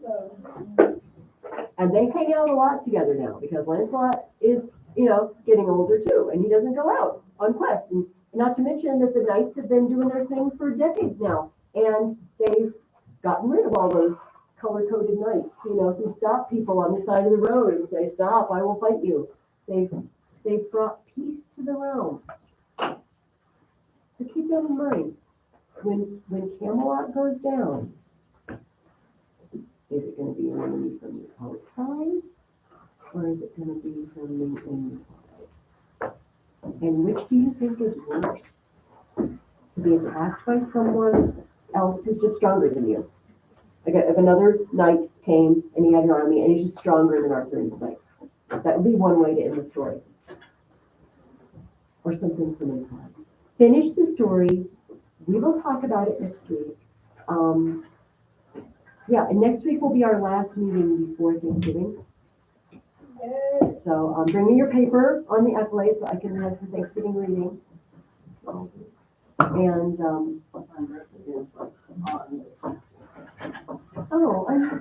And they hang out a lot together now because Lancelot is, getting older too, and he doesn't go out on quests. And not to mention that the knights have been doing their thing for decades now, and they've gotten rid of all those color-coded knights, who stop people on the side of the road and say, "Stop, I will fight you." They've brought peace to the realm. So keep that in mind. When Camelot goes down, is it going to be an enemy from the outside, or is it going to be from the inside? And which do you think is worse? To be attacked by someone else who's just stronger than you? Like if another knight came and he had an army and he's just stronger than Arthur and his knights, that would be one way to end the story. Or something from inside. Finish the story. We will talk about it next week. And next week will be our last meeting before Thanksgiving. So bring me your paper on the accolades so I can have some Thanksgiving reading. And I'm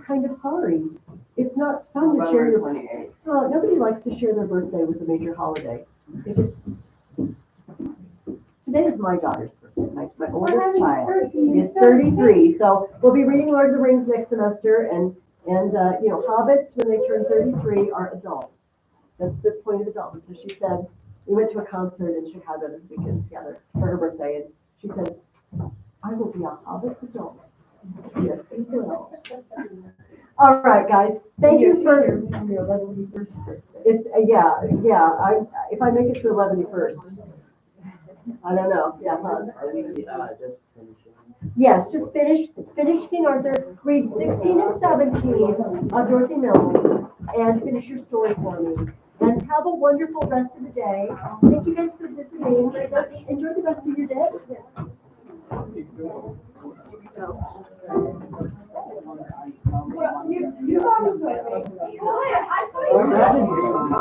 kind of sorry. It's not fun to share your. 28. Nobody likes to share their birthday with a major holiday. Today is my daughter's birthday, my oldest child. Is 33, so we'll be reading Lord of the Rings next semester, and hobbits, when they turn 33, are adults. That's the point of adulthood. So she said, we went to a concert in Chicago this weekend together for her birthday, and she said, "I will be a hobbit adult." Yes, you will. All right, guys. Thank you for your 11th birthday. It's if I make it to 11th first. I don't know. Yeah, huh? Just finishing. Yes, just finish King Arthur. Read 16 and 17 of Dorothy Mills and finish your story for me. And have a wonderful rest of the day. Thank you guys for visiting. Enjoy the rest of your day. You always with me. Go ahead, I thought you were.